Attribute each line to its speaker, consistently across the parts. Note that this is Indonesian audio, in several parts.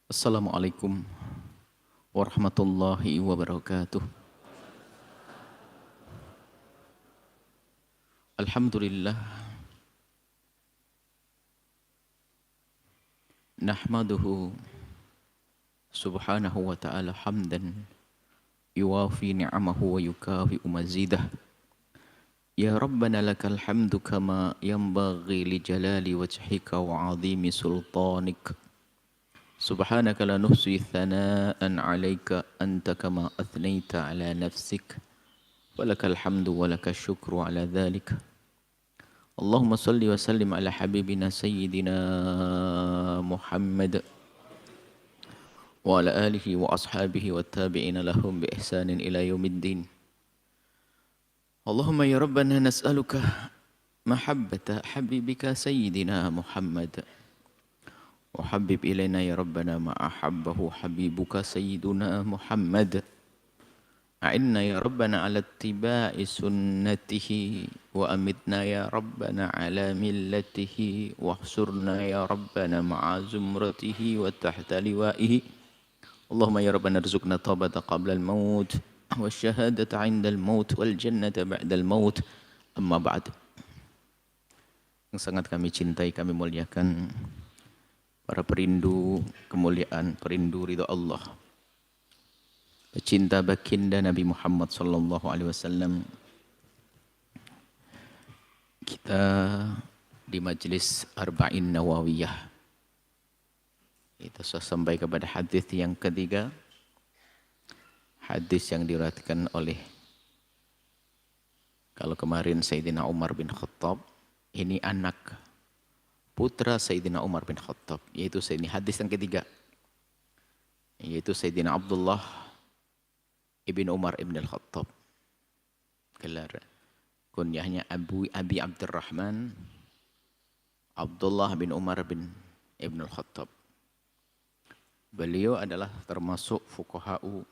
Speaker 1: Assalamualaikum warahmatullahi wabarakatuh. Alhamdulillah, nahmaduhu subhanahu wa ta'ala hamdan yuwafi ni'amahu wa yukafi mazidah. Ya Rabbana lakal hamdu kama yanbaghi li jalali wajhika wa azimi sultanik. Subhanaka la nuhsi thana'an 'alaika anta kama athnaita 'ala nafsik. Walakal hamdu walakal syukru 'ala dhalik. Allahumma salli wa sallim ala habibina sayyidina Muhammad wa ala alihi wa ashabihi wa tabi'ina lahum bi ihsanin ila yaumiddin. Allahumma ya Rabbana nas'aluka mahabbata habibika sayyidina Muhammad wa habib ilaina ya Rabbana ma ahabbahu habibuka sayyiduna Muhammad. A'inna ya Rabbana ala ittiba'i sunnatihi wa amitna ya Rabbana ala millatihi wahsurna ya Rabbana ma'a zumratihi wa tahta liwa'ihi. Allahumma ya Rabbana rizukna taubata qabla al-maut wa syahadata 'inda al-maut wal jannata ba'da al-maut. Amma ba'd. Yang sangat kami cintai, kami muliakan para perindu kemuliaan, perindu ridha Allah, pecinta baginda Nabi Muhammad sallallahu alaihi wasallam. Kita di majlis Arba'in Nawawiyah. Kita sudah sampai kepada hadis yang ketiga. Hadis yang diriwayatkan oleh, kalau kemarin Sayyidina Umar bin Khattab, ini anak putra Sayyidina Umar bin Khattab, yaitu ini hadis yang ketiga, yaitu Sayyidina Abdullah Ibn Umar Ibn Al-Khattab. Gelar kunyahnya Abi Abdurrahman Abdullah bin Umar bin Ibn Al-Khattab. Beliau adalah termasuk fuqaha'u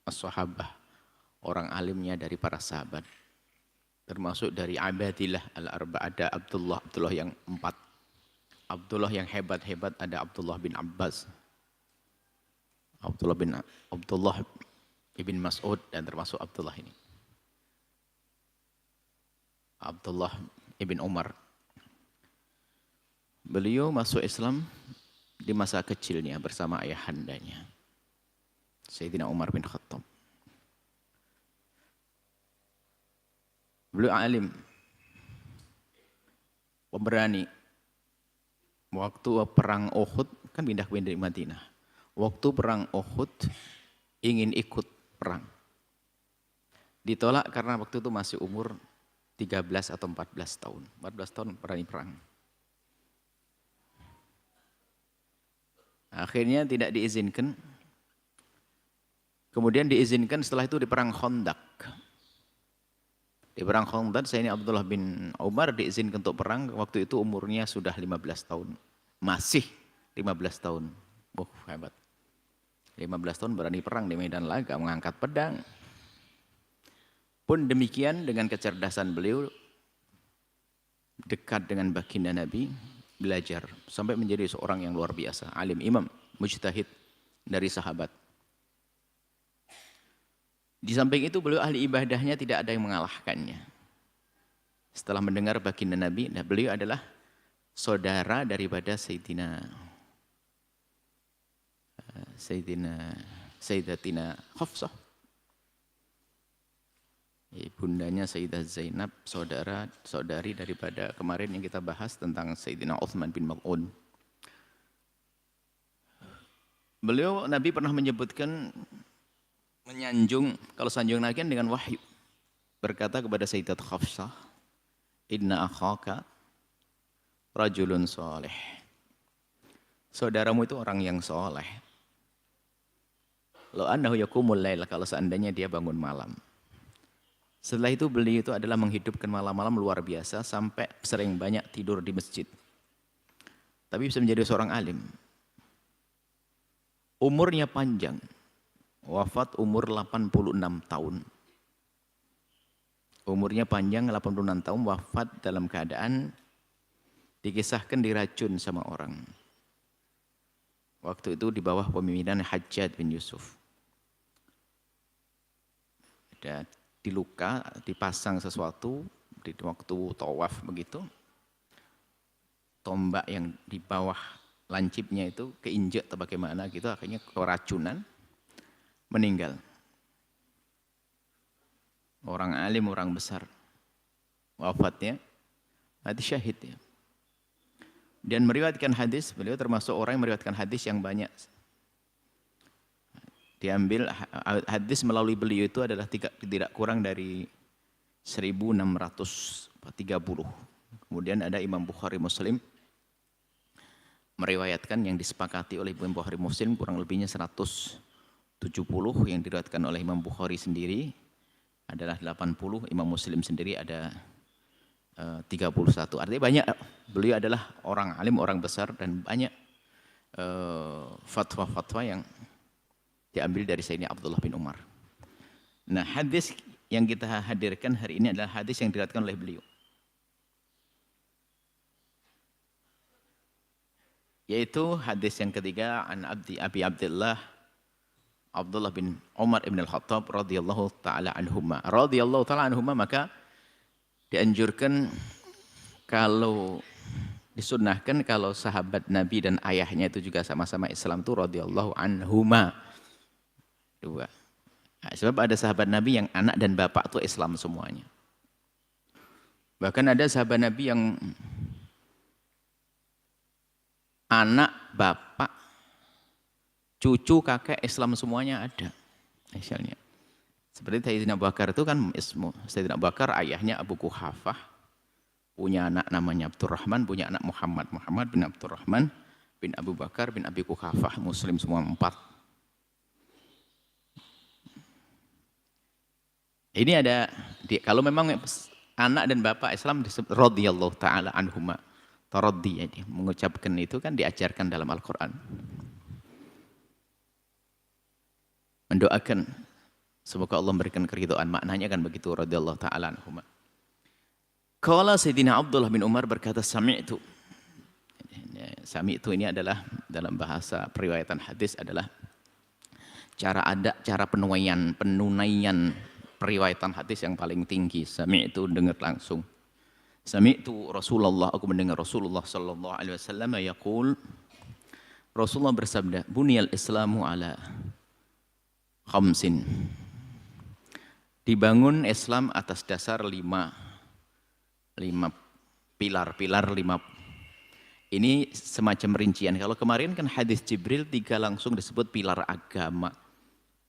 Speaker 1: as-sahabah, orang alimnya dari para sahabat. Termasuk dari abadillah al-arba, ada Abdullah yang 4. Abdullah yang hebat-hebat ada Abdullah bin Abbas, Abdullah Ibn Mas'ud, dan termasuk Abdullah ini, Abdullah Ibn Umar. Beliau masuk Islam di masa kecilnya bersama ayahandanya, Sayyidina Umar bin Khattab. Beliau alim, pemberani. Waktu perang Uhud, kan pindah-pindah di Madinah. Waktu perang Uhud ingin ikut perang. Ditolak karena waktu itu masih umur 13 atau 14 tahun. 14 tahun berani perang. Akhirnya tidak diizinkan. Kemudian diizinkan setelah itu di perang Khandaq. Di perang Khandaq, Sayyidina Abdullah bin Umar diizinkan untuk perang. Waktu itu umurnya sudah 15 tahun. Masih 15 tahun. Hebat. 15 tahun berani perang di medan laga, mengangkat pedang. Pun demikian dengan kecerdasan beliau, dekat dengan baginda Nabi, belajar sampai menjadi seorang yang luar biasa, alim, imam, mujtahid dari sahabat. Di samping itu beliau ahli ibadahnya tidak ada yang mengalahkannya. Setelah mendengar baginda Nabi, beliau adalah saudara daripada Sayyidatina Hafsah. Bundanya Sayyidah Zainab, saudari daripada kemarin yang kita bahas tentang Sayyidina Uthman bin Maz'un. Beliau, Nabi pernah menyebutkan, menyanjung, kalau sanjung nabi dengan wahyu. Berkata kepada Sayyidat Hafsah, "Inna akhaka rajulun soleh." Saudaramu itu orang yang soleh. Lo annahu yakumul lail, kalau seandainya dia bangun malam. Setelah itu beliau itu adalah menghidupkan malam-malam luar biasa, sampai sering banyak tidur di masjid. Tapi bisa menjadi seorang alim. Umurnya panjang. Wafat umur 86 tahun. Umurnya panjang 86 tahun, wafat dalam keadaan dikisahkan diracun sama orang. Waktu itu di bawah pemimpinan Hajjaj bin Yusuf. Ada diluka, dipasang sesuatu di waktu tawaf begitu. Tombak yang di bawah lancipnya itu keinjek atau bagaimana gitu, akhirnya keracunan, meninggal. Orang alim, orang besar. Wafatnya, mati syahid ya. Dan meriwayatkan hadis, beliau termasuk orang yang meriwayatkan hadis yang banyak. Diambil hadis melalui beliau itu adalah tidak kurang dari 1630. Kemudian ada Imam Bukhari Muslim meriwayatkan yang disepakati oleh Imam Bukhari Muslim kurang lebihnya 170, yang diriwayatkan oleh Imam Bukhari sendiri adalah 80, Imam Muslim sendiri ada 31. Artinya banyak, beliau adalah orang alim, orang besar, dan banyak fatwa-fatwa yang diambil dari Sayyidina Abdullah bin Umar. Nah, hadis yang kita hadirkan hari ini adalah hadis yang diriwayatkan oleh beliau. Yaitu hadis yang ketiga, an Abi Abdullah Abdullah bin Umar ibn al-Khattab radhiyallahu taala anhuma. Radhiyallahu taala anhuma, maka dianjurkan kalau disunnahkan kalau sahabat Nabi dan ayahnya itu juga sama-sama Islam itu radhiyallahu anhuma. Dua. Nah, sebab ada sahabat Nabi yang anak dan bapak itu Islam semuanya. Bahkan ada sahabat Nabi yang anak, bapak, cucu, kakek Islam semuanya ada. Misalnya. Seperti Sayyidina Abu Bakar itu kan Sayyidina Abu Bakar ayahnya Abu Quhafah, punya anak namanya Abdurrahman, punya anak Muhammad. Muhammad bin Abdurrahman bin Abu Bakar bin Abi Quhafah, Muslim semua 4. Ini ada, kalau memang anak dan bapak Islam disebut radhiyallahu ta'ala anhuma. Taraddi, ya, mengucapkan itu kan diajarkan dalam Al-Quran. Mendoakan semoga Allah memberikan keridhaan, maknanya kan begitu, radhiyallahu ta'ala anhuma. Qala Sayyidina Abdullah bin Umar berkata, sami'tu. Sami'tu ini adalah dalam bahasa periwayatan hadis adalah cara penunaian periwayatan hadis yang paling tinggi. Sami'tu, dengar langsung. Sami'tu Rasulullah, aku mendengar Rasulullah sallallahu alaihi wasallam yaqul, Rasulullah bersabda, buniyal Islamu ala khamsin. Dibangun Islam atas dasar 5 pilar. Ini semacam rincian. Kalau kemarin kan hadis Jibril 3 langsung disebut pilar agama.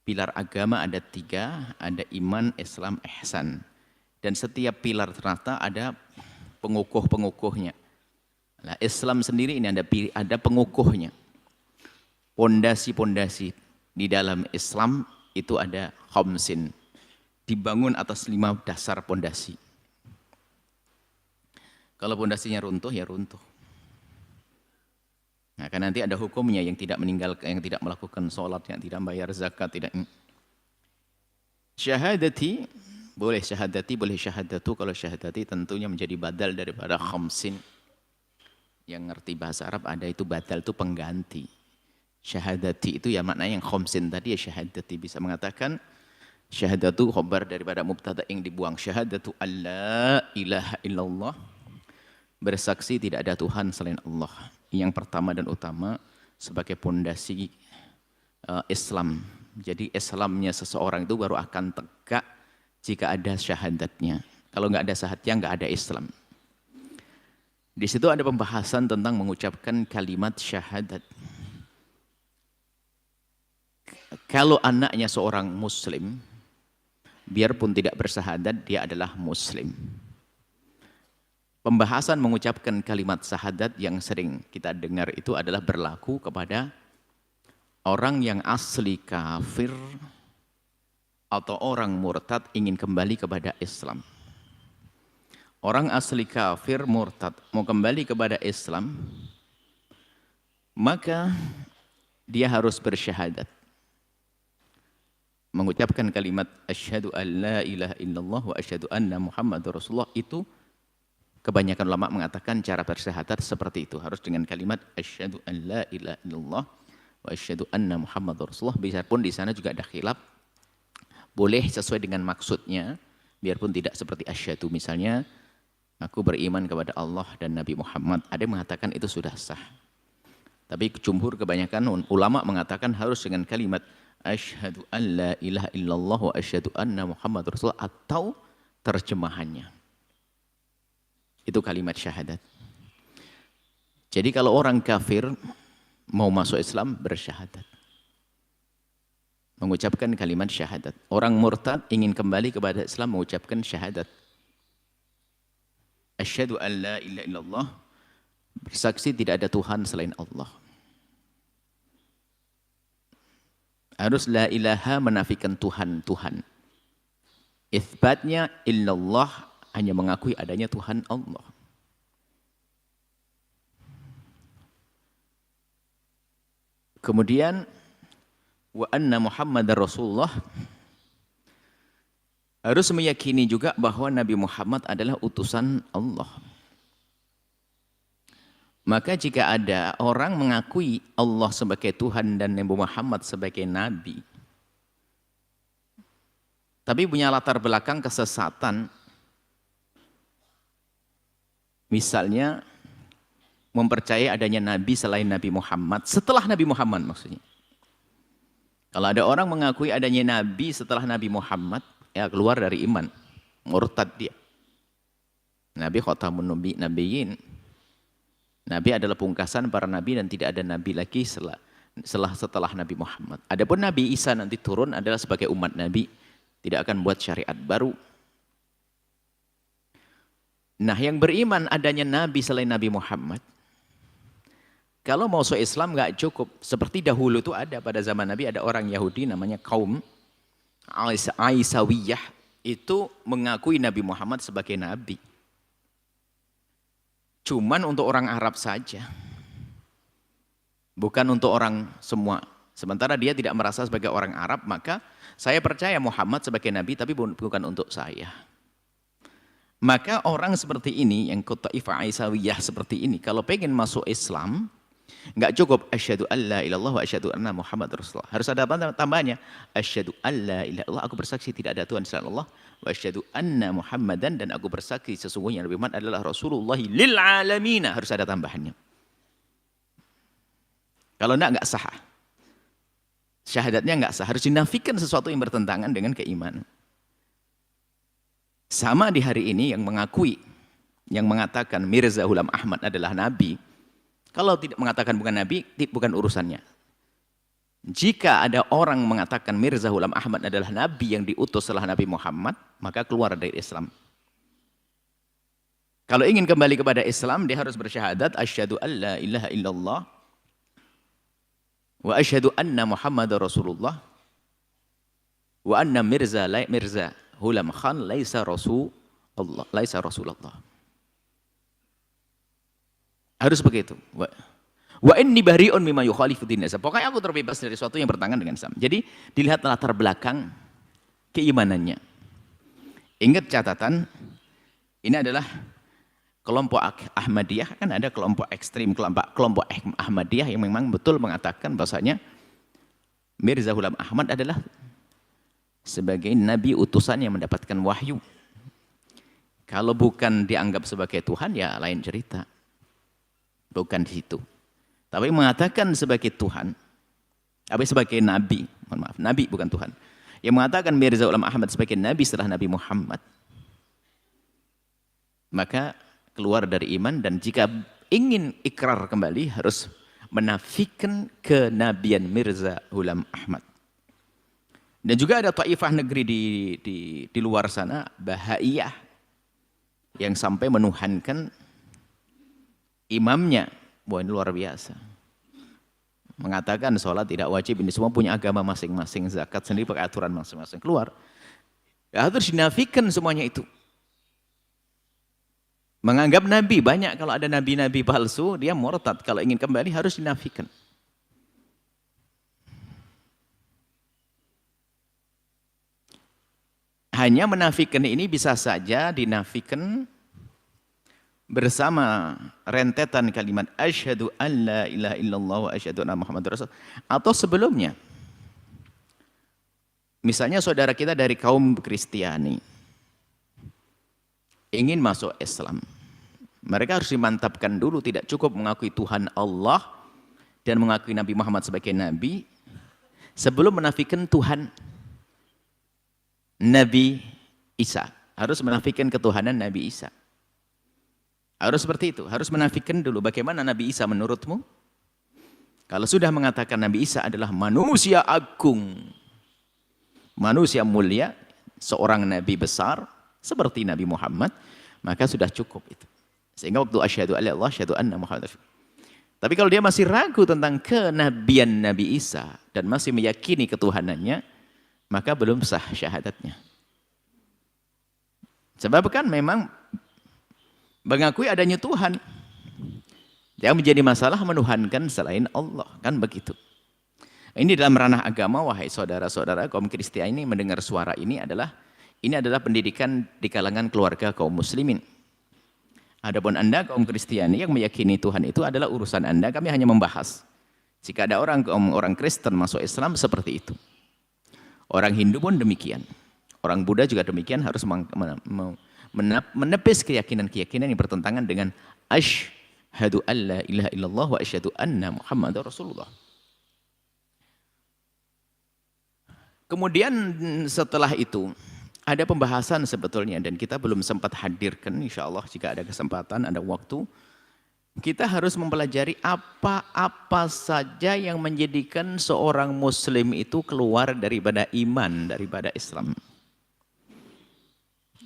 Speaker 1: Pilar agama ada 3, ada iman, Islam, ihsan. Dan setiap pilar ternyata ada pengukuh-pengukuhnya. Nah, Islam sendiri ini ada pengukuhnya. Pondasi-pondasi di dalam Islam itu ada khamsin. Dibangun atas 5 dasar pondasi. Kalau pondasinya runtuh, ya runtuh. Nah, kan nanti ada hukumnya yang tidak meninggalkan, yang tidak melakukan sholat, yang tidak bayar zakat, tidak. Syahadati, boleh syahadati, boleh syahadatu. Kalau syahadati tentunya menjadi badal daripada khamsin. Yang ngerti bahasa Arab ada itu badal, itu pengganti. Syahadati itu ya maknanya yang khamsin tadi ya syahadati. Bisa mengatakan syahadatu khobar daripada mubtada yang dibuang. Syahadatu alla ilaha illallah. Bersaksi tidak ada Tuhan selain Allah. Yang pertama dan utama sebagai pondasi Islam. Jadi Islamnya seseorang itu baru akan tegak jika ada syahadatnya. Kalau nggak ada syahadatnya nggak ada Islam. Di situ ada pembahasan tentang mengucapkan kalimat syahadat. Kalau anaknya seorang Muslim, biarpun tidak bersyahadat, dia adalah Muslim. Pembahasan mengucapkan kalimat syahadat yang sering kita dengar itu adalah berlaku kepada orang yang asli kafir atau orang murtad ingin kembali kepada Islam. Orang asli kafir murtad mau kembali kepada Islam, maka dia harus bersyahadat. Mengucapkan kalimat asyhadu an la ilaha illallah wa asyhadu anna Muhammadur Rasulullah itu kebanyakan ulama mengatakan cara bersyahadat seperti itu. Harus dengan kalimat asyhadu an la ilaha illallah wa asyhadu anna Muhammadar Rasulullah. Biarpun di sana juga ada khilaf, boleh sesuai dengan maksudnya, biarpun tidak seperti asyhadu misalnya, aku beriman kepada Allah dan Nabi Muhammad. Ada yang mengatakan itu sudah sah. Tapi jumhur kebanyakan ulama mengatakan harus dengan kalimat asyhadu an la ilaha illallah wa asyhadu anna Muhammadar Rasulullah atau terjemahannya. Itu kalimat syahadat. Jadi kalau orang kafir mau masuk Islam bersyahadat. Mengucapkan kalimat syahadat. Orang murtad ingin kembali kepada Islam mengucapkan syahadat. Asyhadu an la ilaha illallah, bersaksi tidak ada Tuhan selain Allah. Harus la ilaha menafikan Tuhan. Itsbatnya illallah, hanya mengakui adanya Tuhan Allah. Kemudian wa anna Muhammadar Rasulullah, harus meyakini juga bahwa Nabi Muhammad adalah utusan Allah. Maka jika ada orang mengakui Allah sebagai Tuhan dan Nabi Muhammad sebagai Nabi, tapi punya latar belakang kesesatan, misalnya mempercayai adanya Nabi selain Nabi Muhammad, setelah Nabi Muhammad maksudnya. Kalau ada orang mengakui adanya Nabi setelah Nabi Muhammad, ya keluar dari iman, murtad dia. Nabi khatamun nabiyyin. Nabi adalah pungkasan para nabi dan tidak ada nabi lagi setelah Nabi Muhammad. Adapun Nabi Isa nanti turun adalah sebagai umat Nabi, tidak akan buat syariat baru. Nah, yang beriman adanya nabi selain Nabi Muhammad, kalau mau masuk Islam nggak cukup. Seperti dahulu itu ada pada zaman Nabi ada orang Yahudi namanya kaum Aisawiyah, itu mengakui Nabi Muhammad sebagai nabi. Cuman untuk orang Arab saja. Bukan untuk orang semua. Sementara dia tidak merasa sebagai orang Arab, maka saya percaya Muhammad sebagai nabi tapi bukan untuk saya. Maka orang seperti ini yang Taifah Aisawiyah seperti ini kalau pengen masuk Islam, enggak cukup asyhadu alla ilallah wa asyhadu anna Muhammad Rasulullah. Harus ada tambahannya. Asyhadu alla ilaha illallah, aku bersaksi tidak ada Tuhan selain Allah, wa asyhadu anna Muhammadan, dan aku bersaksi sesungguhnya Nabi Muhammad adalah Rasulullah lil alamin. Harus ada tambahannya. Kalau enggak sah. Syahadatnya enggak sah, harus dinafikan sesuatu yang bertentangan dengan keimanan. Sama di hari ini yang mengakui, yang mengatakan Mirza Ghulam Ahmad adalah nabi. Kalau tidak mengatakan bukan nabi, bukan urusannya. Jika ada orang mengatakan Mirza Ghulam Ahmad adalah nabi yang diutus setelah Nabi Muhammad, maka keluar dari Islam. Kalau ingin kembali kepada Islam, dia harus bersyahadat asyhadu alla ilaha illallah wa asyhadu anna Muhammadar Rasulullah wa anna Mirza Ghulam Khan laisa Rasulullah. Harus begitu. Wa inni bari'un mimma yukhalifu din nasab. Pokoknya aku terbebas dari sesuatu yang bertentangan dengan Islam. Jadi dilihat latar belakang keimanannya. Ingat catatan, ini adalah kelompok Ahmadiyah, kan ada kelompok ekstrim, kelompok Ahmadiyah yang memang betul mengatakan bahwasanya Mirza Ghulam Ahmad adalah sebagai nabi utusan yang mendapatkan wahyu. Kalau bukan dianggap sebagai Tuhan, ya lain cerita. Bukan di situ. Tapi mengatakan sebagai Tuhan, tapi sebagai nabi, mohon maaf, nabi bukan Tuhan. Yang mengatakan Mirza Ghulam Ahmad sebagai nabi setelah Nabi Muhammad, maka keluar dari iman, dan jika ingin ikrar kembali harus menafikan kenabian Mirza Ghulam Ahmad. Dan juga ada taifah negeri di luar sana, Bahaiyah, yang sampai menuhankan imamnya. Wah, ini luar biasa. Mengatakan sholat tidak wajib, ini semua punya agama masing-masing, zakat sendiri pakai aturan masing-masing. Keluar. Ya, harus dinafikan semuanya itu. Menganggap nabi, banyak kalau ada nabi-nabi palsu, dia murtad. Kalau ingin kembali harus dinafikan. Hanya menafikan ini bisa saja dinafikan bersama rentetan kalimat asyhadu an la ilaha illallah wa asyhadu anna muhammadar rasul, atau sebelumnya. Misalnya saudara kita dari kaum Kristiani ingin masuk Islam. Mereka harus dimantapkan dulu, tidak cukup mengakui Tuhan Allah dan mengakui Nabi Muhammad sebagai Nabi sebelum menafikan Tuhan Nabi Isa. Harus menafikan ketuhanan Nabi Isa. Harus seperti itu, harus menafikan dulu bagaimana Nabi Isa menurutmu. Kalau sudah mengatakan Nabi Isa adalah manusia agung, manusia mulia, seorang Nabi besar seperti Nabi Muhammad, maka sudah cukup itu. Sehingga waktu asyhadu alla Allah asyhadu anna Muhammad. Tapi kalau dia masih ragu tentang kenabian Nabi Isa dan masih meyakini ketuhanannya, maka belum sah syahadatnya. Sebab kan memang mengakui adanya Tuhan. Yang menjadi masalah menuhankan selain Allah, kan begitu. Ini dalam ranah agama, wahai saudara-saudara kaum Kristiani mendengar suara ini adalah pendidikan di kalangan keluarga kaum muslimin. Adapun Anda kaum Kristiani yang meyakini Tuhan itu adalah urusan Anda, kami hanya membahas. Jika ada orang Kristen masuk Islam seperti itu. Orang Hindu pun demikian. Orang Buddha juga demikian, harus menepis keyakinan-keyakinan yang bertentangan dengan asyhadu alla ilaha illallah wa asyhadu anna muhammadar rasulullah. Kemudian setelah itu ada pembahasan sebetulnya dan kita belum sempat hadirkan, insya Allah jika ada kesempatan, ada waktu, kita harus mempelajari apa-apa saja yang menjadikan seorang muslim itu keluar daripada iman, daripada Islam.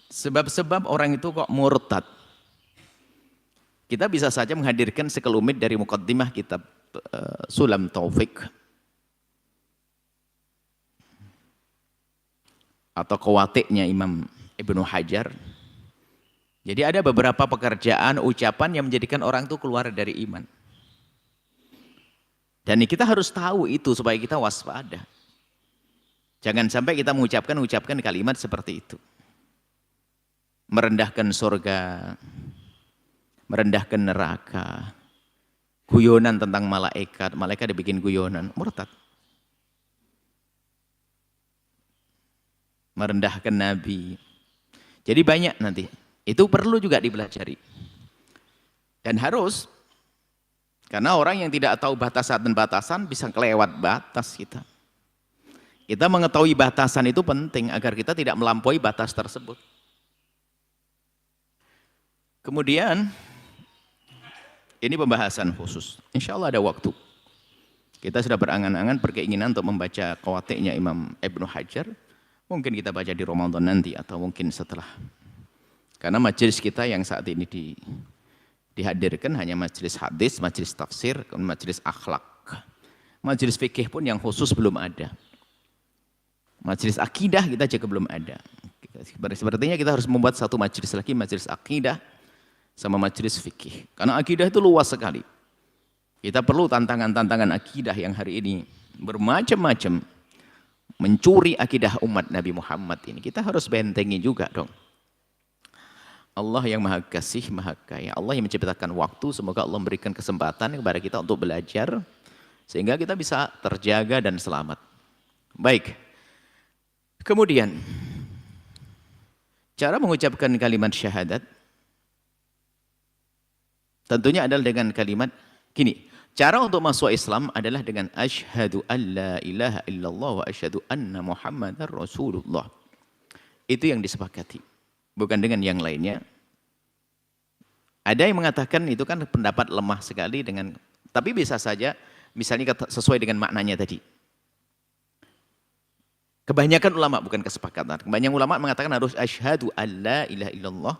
Speaker 1: Sebab-sebab orang itu kok murtad. Kita bisa saja menghadirkan sekelumit dari muqaddimah kitab Sulam Taufik atau Qawatiknya Imam Ibnu Hajar. Jadi ada beberapa pekerjaan, ucapan yang menjadikan orang itu keluar dari iman. Dan kita harus tahu itu supaya kita waspada. Jangan sampai kita mengucapkan kalimat seperti itu. Merendahkan surga, merendahkan neraka, guyonan tentang malaikat dibikin guyonan, murtad. Merendahkan Nabi. Jadi banyak nanti. Itu perlu juga dipelajari. Dan harus. Karena orang yang tidak tahu batasan dan batasan bisa kelewat batas kita. Kita mengetahui batasan itu penting agar kita tidak melampaui batas tersebut. Kemudian, ini pembahasan khusus. Insya Allah ada waktu. Kita sudah berangan-angan berkeinginan untuk membaca Qawatiknya Imam Ibnu Hajar. Mungkin kita baca di Ramadan nanti atau mungkin setelah. Karena majelis kita yang saat ini dihadirkan hanya majelis hadis, majelis tafsir, majelis akhlak. Majelis fikih pun yang khusus belum ada. Majelis akidah kita juga belum ada. Sepertinya kita harus membuat satu majelis lagi, majelis akidah sama majelis fikih. Karena akidah itu luas sekali. Kita perlu tantangan-tantangan akidah yang hari ini bermacam-macam. Mencuri akidah umat Nabi Muhammad ini. Kita harus bentengi juga dong. Allah yang maha kasih, maha kaya. Allah yang menciptakan waktu. Semoga Allah memberikan kesempatan kepada kita untuk belajar. Sehingga kita bisa terjaga dan selamat. Baik. Kemudian. Cara mengucapkan kalimat syahadat. Tentunya adalah dengan kalimat gini. Cara untuk masuk Islam adalah dengan asyhadu alla ilaha illallah wa asyhadu anna muhammadar rasulullah. Itu yang disepakati. Bukan dengan yang lainnya. Ada yang mengatakan itu kan pendapat lemah sekali dengan, tapi bisa saja misalnya sesuai dengan maknanya tadi. Kebanyakan ulama, bukan kesepakatan. Kebanyakan ulama mengatakan harus asyhadu alla ilaha illallah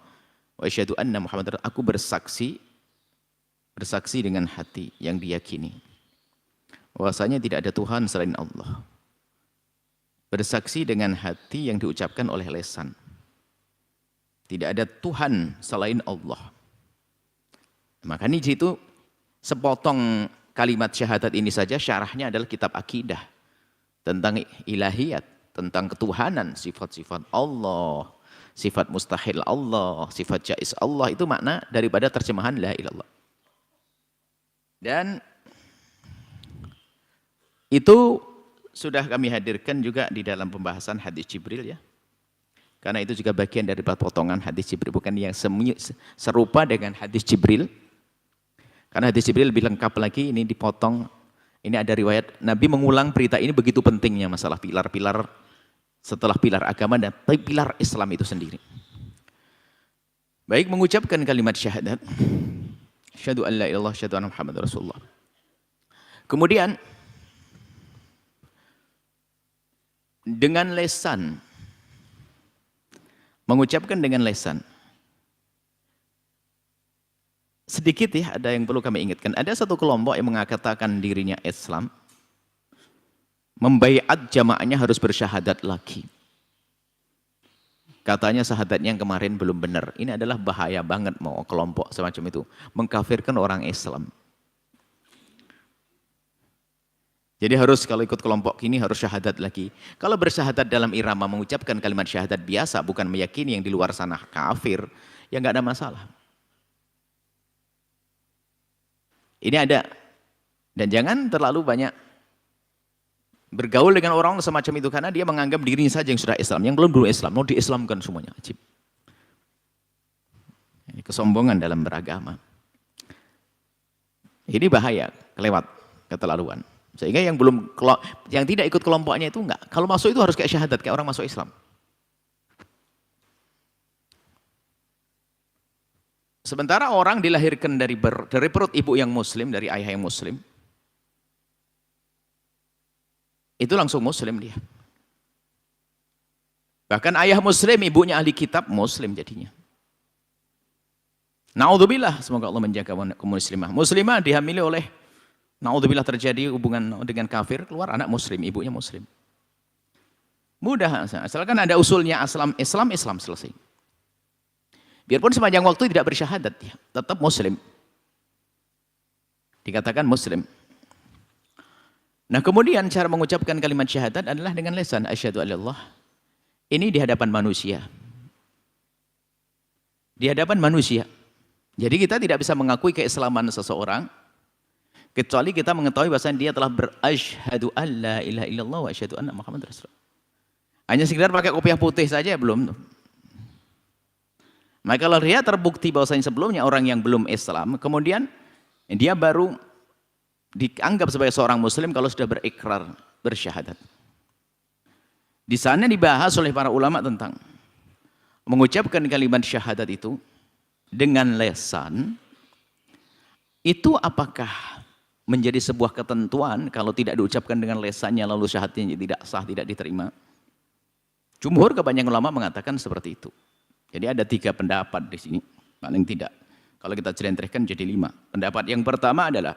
Speaker 1: wa asyhadu anna muhammadar, aku bersaksi dengan hati yang diyakini bahwasanya tidak ada Tuhan selain Allah. Bersaksi dengan hati yang diucapkan oleh lisan. Tidak ada Tuhan selain Allah. Maka di situ sepotong kalimat syahadat ini saja syarahnya adalah kitab akidah tentang ilahiyat, tentang ketuhanan, sifat-sifat Allah, sifat mustahil Allah, sifat jaiz Allah, itu makna daripada terjemahan la ilallah. Dan itu sudah kami hadirkan juga di dalam pembahasan hadis Jibril ya. Karena itu juga bagian dari potongan hadis Jibril, bukan yang serupa dengan hadis Jibril. Karena hadis Jibril lebih lengkap lagi, ini dipotong. Ini ada riwayat Nabi mengulang berita ini, begitu pentingnya masalah pilar-pilar setelah pilar agama dan pilar Islam itu sendiri. Baik, mengucapkan kalimat syahadat, syahadu an la ilallah, syahadu anna Muhammad Rasulullah. Kemudian dengan lesan, mengucapkan dengan lesan. Sedikit ya, ada yang perlu kami ingatkan. Ada satu kelompok yang mengatakan dirinya Islam, membaiat jamaahnya harus bersyahadat lagi. Katanya syahadatnya yang kemarin belum benar. Ini adalah bahaya banget mau kelompok semacam itu. Mengkafirkan orang Islam. Jadi harus kalau ikut kelompok ini harus syahadat lagi. Kalau bersyahadat dalam irama mengucapkan kalimat syahadat biasa, bukan meyakini yang di luar sana kafir, ya nggak ada masalah. Ini ada. Dan jangan terlalu banyak bergaul dengan orang semacam itu, karena dia menganggap dirinya saja yang sudah Islam, yang belum Islam, mau diislamkan semuanya. Ajib. Ini kesombongan dalam beragama. Ini bahaya, kelewat, keterlaluan. Sehingga yang tidak ikut kelompoknya itu enggak. Kalau masuk itu harus kayak syahadat, kayak orang masuk Islam. Sementara orang dilahirkan dari perut ibu yang muslim, dari ayah yang muslim, itu langsung muslim dia. Bahkan ayah muslim, ibunya ahli kitab, muslim jadinya. Na'udzubillah, semoga Allah menjaga kaum muslimah. Muslimah dihamili oleh, na'udzubillah terjadi hubungan dengan kafir, keluar anak muslim, ibunya muslim. Mudah, asalkan ada usulnya Islam selesai. Biarpun sepanjang waktu tidak bersyahadat, ya, tetap muslim. Dikatakan muslim. Nah, kemudian cara mengucapkan kalimat syahadat adalah dengan lisan asyhadu an la ilallah. Ini di hadapan manusia. Di hadapan manusia. Jadi kita tidak bisa mengakui keislaman seseorang kecuali kita mengetahui bahwa dia telah berasyhadu an la ilaha illallah wa asyhadu anna Muhammad Rasulullah. Hanya sekedar pakai kopiah putih saja belum. Maka kalau dia terbukti bahwasanya sebelumnya orang yang belum Islam, kemudian dia baru dianggap sebagai seorang muslim kalau sudah berikrar, bersyahadat. Di sana dibahas oleh para ulama tentang mengucapkan kalimat syahadat itu dengan lisan, itu apakah menjadi sebuah ketentuan kalau tidak diucapkan dengan lisannya lalu syahadatnya tidak sah, tidak diterima? Jumhur kebanyakan ulama mengatakan seperti itu. Jadi ada 3 pendapat di sini, paling tidak. Kalau kita celentrehkan jadi 5. Pendapat yang pertama adalah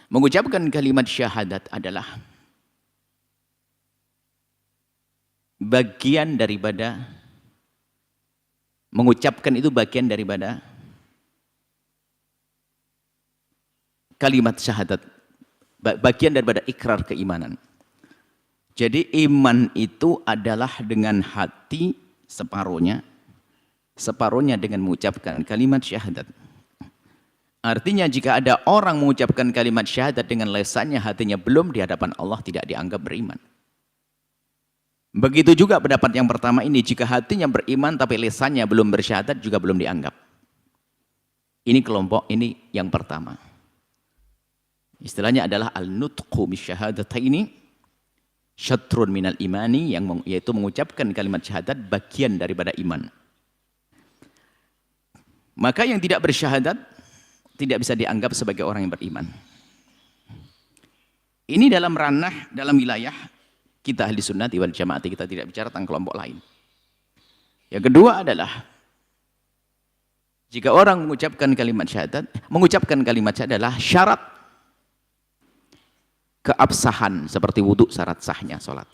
Speaker 1: mengucapkan kalimat syahadat adalah bagian daripada, mengucapkan itu bagian daripada kalimat syahadat, bagian daripada ikrar keimanan. Jadi iman itu adalah dengan hati separuhnya, separuhnya dengan mengucapkan kalimat syahadat. Artinya jika ada orang mengucapkan kalimat syahadat dengan lisannya, hatinya belum, di hadapan Allah tidak dianggap beriman. Begitu juga pendapat yang pertama ini, jika hatinya beriman tapi lisannya belum bersyahadat juga belum dianggap. Ini kelompok ini yang pertama. Istilahnya adalah al-nutqu bisyahadataini syatrun minal imani, yaitu mengucapkan kalimat syahadat bagian daripada iman. Maka yang tidak bersyahadat tidak bisa dianggap sebagai orang yang beriman. Ini dalam ranah, dalam wilayah kita ahli sunnati wal jamaah, kita tidak bicara tentang kelompok lain. Yang kedua adalah jika orang mengucapkan kalimat syahadat adalah syarat keabsahan, seperti wudhu syarat sahnya sholat.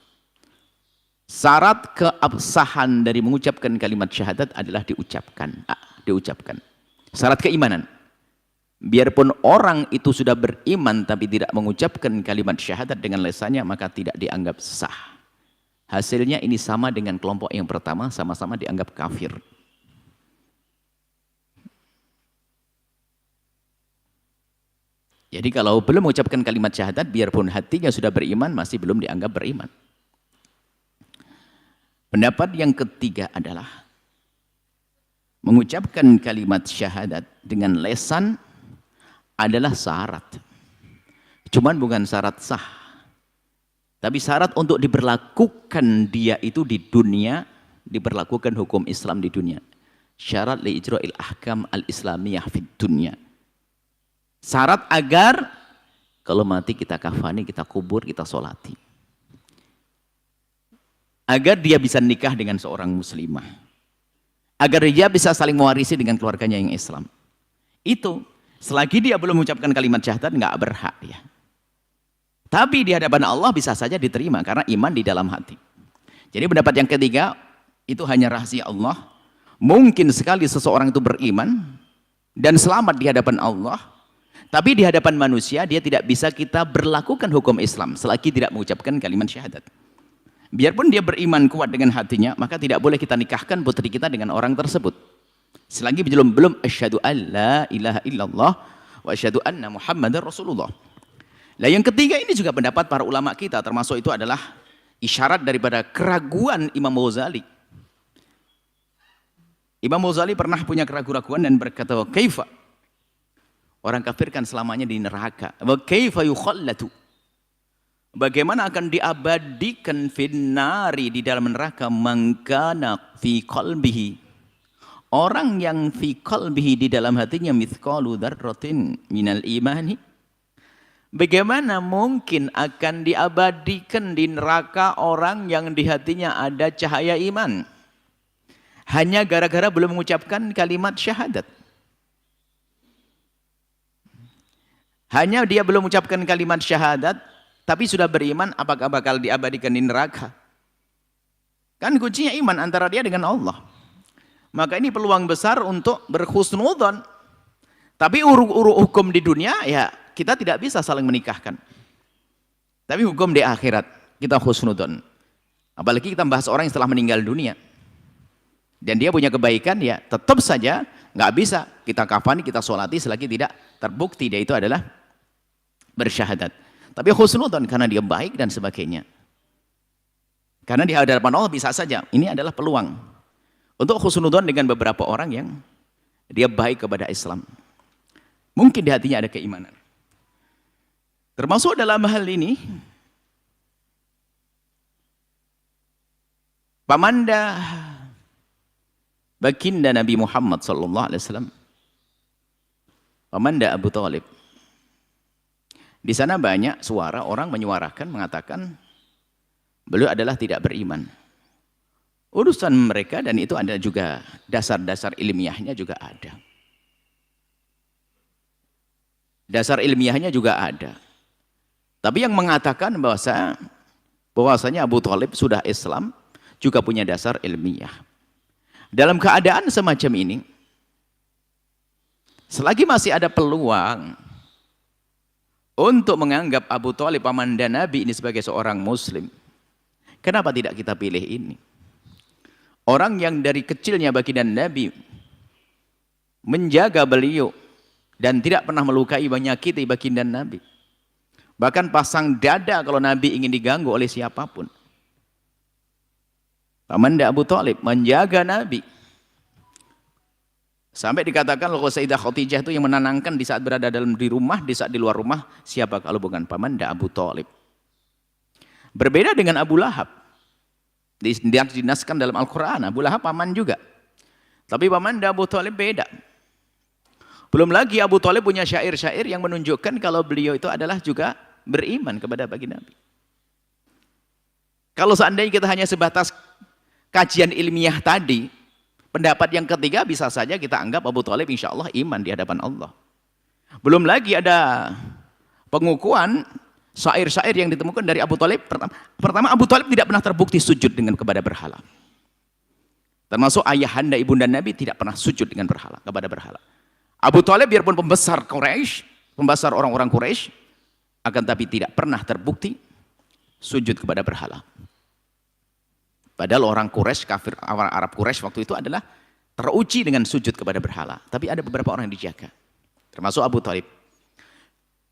Speaker 1: Syarat keabsahan dari mengucapkan kalimat syahadat adalah diucapkan. Syarat keimanan. Biarpun orang itu sudah beriman tapi tidak mengucapkan kalimat syahadat dengan lisannya, maka tidak dianggap sah. Hasilnya ini sama dengan kelompok yang pertama, sama-sama dianggap kafir. Jadi kalau belum mengucapkan kalimat syahadat, biarpun hatinya sudah beriman, masih belum dianggap beriman. Pendapat yang ketiga adalah mengucapkan kalimat syahadat dengan lisan adalah syarat. Cuman bukan syarat sah. Tapi syarat untuk diberlakukan dia itu di dunia, diberlakukan hukum Islam di dunia. Syarat li ijra'il ahkam al-islamiyah fid dunia. Syarat agar kalau mati kita kafani, kita kubur, kita solati. Agar dia bisa nikah dengan seorang muslimah. Agar dia bisa saling mewarisi dengan keluarganya yang Islam. Itu, selagi dia belum mengucapkan kalimat syahadat, nggak berhak ya. Tapi di hadapan Allah bisa saja diterima karena iman di dalam hati. Jadi pendapat yang ketiga, itu hanya rahasia Allah. Mungkin sekali seseorang itu beriman dan selamat di hadapan Allah. Tapi di hadapan manusia dia tidak bisa kita berlakukan hukum Islam selagi tidak mengucapkan kalimat syahadat. Biarpun dia beriman kuat dengan hatinya, maka tidak boleh kita nikahkan putri kita dengan orang tersebut. Selagi belum asyhadu an la ilaha illallah wa asyhadu anna Muhammadar Rasulullah. Nah yang ketiga ini juga pendapat para ulama kita, termasuk itu adalah isyarat daripada keraguan Imam Ghazali. Imam Ghazali pernah punya keraguan dan berkata, kaifa? Orang kafir kan selamanya di neraka. Wa kaifa yukhallatu? Bagaimana akan diabadikan finnari di dalam neraka mangkana fi qalbihi? Orang yang fi qalbihi di dalam hatinya mithqalu dzarratin minal imani. Bagaimana mungkin akan diabadikan di neraka orang yang di hatinya ada cahaya iman? Hanya gara-gara belum mengucapkan kalimat syahadat. Hanya dia belum mengucapkan kalimat syahadat, tapi sudah beriman, apakah bakal diabadikan di neraka? Kan kuncinya iman antara dia dengan Allah. Maka ini peluang besar untuk berhusnudzon. Tapi hukum di dunia, ya kita tidak bisa saling menikahkan. Tapi hukum di akhirat, kita husnudzon. Apalagi kita bahas orang yang setelah meninggal dunia. Dan dia punya kebaikan, ya tetap saja nggak bisa kita kafani, kita sholati selagi tidak terbukti dia itu adalah bersyahadat. Tapi husnudzon karena dia baik dan sebagainya. Karena di hadapan Allah bisa saja, ini adalah peluang untuk husnudzon dengan beberapa orang yang dia baik kepada Islam. Mungkin di hatinya ada keimanan. Termasuk dalam hal ini, pamanda baginda Nabi Muhammad SAW, pamanda Abu Thalib. Di sana banyak suara orang menyuarakan, mengatakan beliau adalah tidak beriman. Urusan mereka, dan itu ada juga dasar-dasar ilmiahnya juga ada. Dasar ilmiahnya juga ada. Tapi yang mengatakan bahwasanya Abu Thalib sudah Islam juga punya dasar ilmiah. Dalam keadaan semacam ini, selagi masih ada peluang untuk menganggap Abu Thalib pamanda Nabi ini sebagai seorang Muslim, kenapa tidak kita pilih ini? Orang yang dari kecilnya baginda Nabi menjaga beliau dan tidak pernah melukai menyakiti baginda Nabi. Bahkan pasang dada kalau Nabi ingin diganggu oleh siapapun. Pamanda Abu Thalib menjaga Nabi. Sampai dikatakan kalau Sayyidah Khadijah itu yang menenangkan di saat berada di rumah, di saat di luar rumah, siapa kalau bukan pamanda Abu Thalib. Berbeda dengan Abu Lahab. Dinaskan dalam Al-Quran, Abu Lahab paman juga. Tapi pamanda Abu Thalib beda. Belum lagi Abu Thalib punya syair-syair yang menunjukkan kalau beliau itu adalah juga beriman kepada baginda Nabi. Kalau seandainya kita hanya sebatas kajian ilmiah tadi, pendapat yang ketiga bisa saja kita anggap Abu Thalib insya Allah iman di hadapan Allah. Belum lagi ada pengukuhan syair-syair yang ditemukan dari Abu Thalib. Pertama Abu Thalib tidak pernah terbukti sujud dengan kepada berhala. Termasuk ayahanda ibunda Nabi tidak pernah sujud dengan berhala, kepada berhala. Abu Thalib biarpun pembesar Quraisy, pembesar orang-orang Quraisy, akan tapi tidak pernah terbukti sujud kepada berhala. Padahal orang Quraisy, kafir orang Arab Quraisy waktu itu adalah teruji dengan sujud kepada berhala. Tapi ada beberapa orang yang dijaga, termasuk Abu Thalib.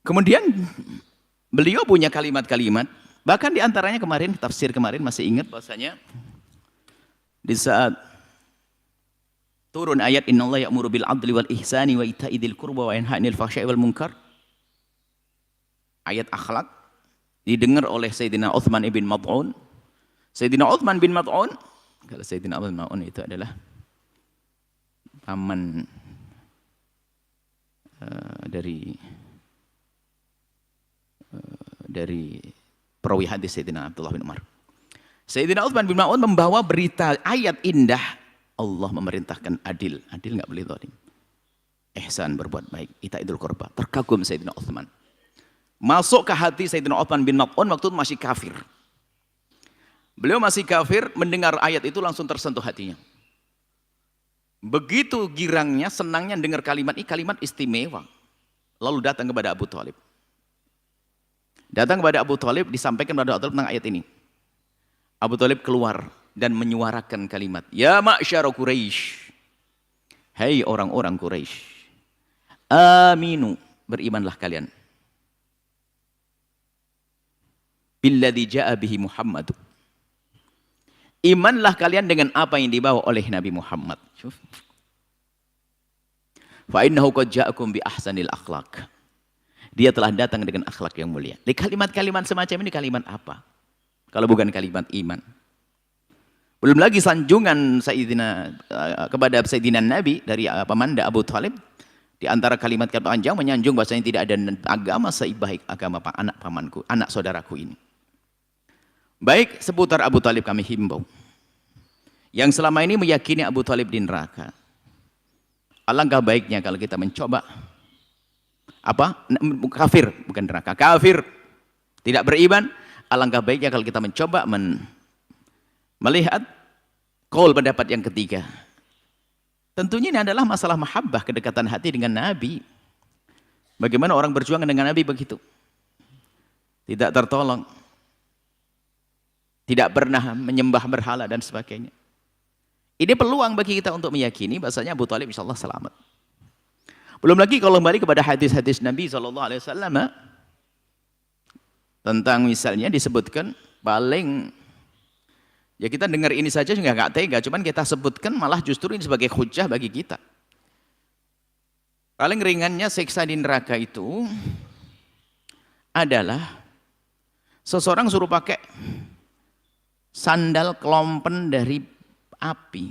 Speaker 1: Kemudian beliau punya kalimat-kalimat, bahkan diantaranya kemarin, tafsir kemarin masih ingat bahasanya, di saat turun ayat innallaha ya'muru bil adli wal ihsani wa ita'i dzil qurba wa yanha 'anil fahsya'i wal munkar. Ayat akhlak didengar oleh Sayyidina Uthman ibn Mad'un. Sayyidina Uthman bin Mad'un, kalau Sayyidina Uthman bin Mad'un itu adalah paman dari perawi hadis Sayyidina Abdullah bin Umar. Sayyidina Uthman bin Mad'un membawa berita ayat indah, Allah memerintahkan adil. Adil nggak boleh zalim. Ihsan, berbuat baik, ita'idul qurba. Terkagum Sayyidina Uthman. Masuk ke hati Sayyidina Uthman bin Mad'un waktu itu masih kafir. Beliau masih kafir, mendengar ayat itu langsung tersentuh hatinya. Begitu girangnya, senangnya dengar kalimat ini, kalimat istimewa. Lalu datang kepada Abu Thalib. Datang kepada Abu Thalib, disampaikan kepada Abu Thalib tentang ayat ini. Abu Thalib keluar dan menyuarakan kalimat, ya ma'syara Quraisy, hai orang-orang Quraisy, aminu, berimanlah kalian, billadzi ja'a bihi Muhammad, imanlah kalian dengan apa yang dibawa oleh Nabi Muhammad. Fa innahu qad ja'akum bi ahsanil akhlaq, dia telah datang dengan akhlak yang mulia. Di kalimat-kalimat semacam ini kalimat apa kalau bukan kalimat iman? Belum lagi sanjungan kepada Sayyidina Nabi dari pamanda Abu Thalib. Di antara kalimat panjang menyanjung bahasanya tidak ada agama sebaik agama anak pamanku, anak saudaraku ini. Baik, seputar Abu Thalib kami himbau. Yang selama ini meyakini Abu Thalib di neraka, alangkah baiknya kalau kita mencoba kafir, bukan neraka, kafir, tidak beriman. Alangkah baiknya kalau kita mencoba melihat qaul pendapat yang ketiga. Tentunya ini adalah masalah mahabbah, kedekatan hati dengan Nabi. Bagaimana orang berjuang dengan Nabi begitu, tidak tertolong, tidak pernah menyembah berhala dan sebagainya. Ini peluang bagi kita untuk meyakini bahasanya Abu Thalib insyaallah selamat. Belum lagi kalau kembali kepada hadis-hadis Nabi SAW tentang misalnya disebutkan paling, ya kita dengar ini saja juga nggak tega, cuman kita sebutkan malah justru ini sebagai hujah bagi kita. Paling ringannya siksa di neraka itu adalah seseorang suruh pakai sandal kelompen dari api,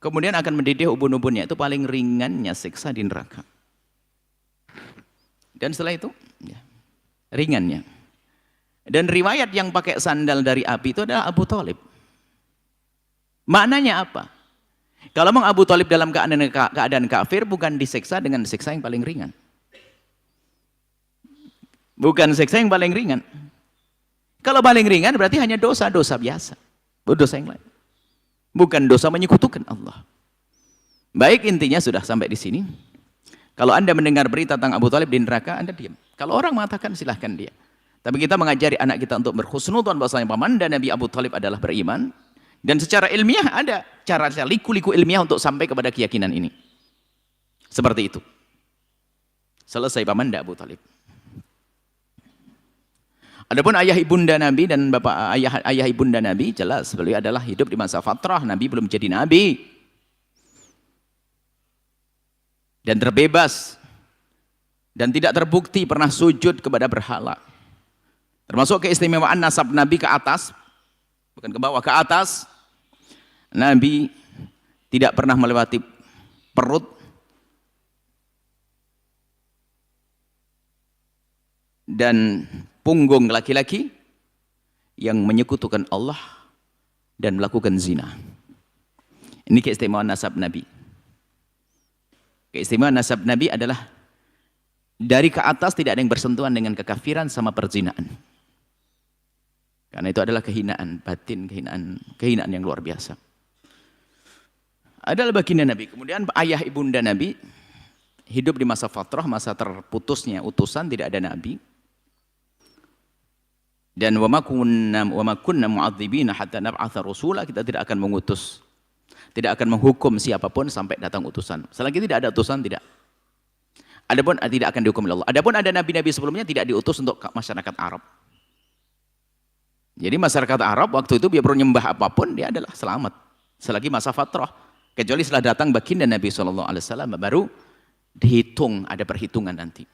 Speaker 1: kemudian akan mendidih ubun-ubunnya. Itu paling ringannya siksa di neraka. Dan setelah itu ya, ringannya. Dan riwayat yang pakai sandal dari api itu adalah Abu Thalib. Maknanya apa? Kalau memang Abu Thalib dalam keadaan kafir, bukan disiksa dengan siksa yang paling ringan. Bukan siksa yang paling ringan. Kalau paling ringan berarti hanya dosa-dosa biasa. Dosa yang lain. Bukan dosa menyekutukan Allah. Baik, intinya sudah sampai di sini. Kalau Anda mendengar berita tentang Abu Thalib di neraka, Anda diam. Kalau orang mengatakan silahkan dia. Tapi kita mengajari anak kita untuk berhusnudzon bahwasanya pamanda Nabi Abu Thalib adalah beriman. Dan secara ilmiah ada cara liku-liku ilmiah untuk sampai kepada keyakinan ini. Seperti itu. Selesai pamanda Abu Thalib. Adapun ayah ibunda Nabi dan bapak ayah ibunda Nabi, jelas beliau adalah hidup di masa fatrah, Nabi belum jadi Nabi. Dan terbebas. Dan tidak terbukti pernah sujud kepada berhala. Termasuk keistimewaan nasab Nabi ke atas, bukan ke bawah, ke atas. Nabi tidak pernah melewati perut dan punggung laki-laki yang menyekutukan Allah dan melakukan zina. Ini keistimewaan nasab Nabi. Keistimewaan nasab Nabi adalah dari ke atas tidak ada yang bersentuhan dengan kekafiran sama perzinaan. Karena itu adalah kehinaan batin, kehinaan yang luar biasa. Adalah baginda Nabi. Kemudian ayah ibunda Nabi hidup di masa fatrah, masa terputusnya utusan, tidak ada Nabi. Dan wa ma kunna mu'adzibina hatta nab'atsa rasula, kita tidak akan mengutus, tidak akan menghukum siapapun sampai datang utusan. Selagi tidak ada utusan, tidak. Adapun tidak akan dihukum oleh Allah. Adapun ada nabi-nabi sebelumnya tidak diutus untuk masyarakat Arab. Jadi masyarakat Arab waktu itu biar perlu nyembah apapun dia adalah selamat selagi masa fatrah. Kecuali setelah datang baginda Nabi SAW baru dihitung, ada perhitungan nanti.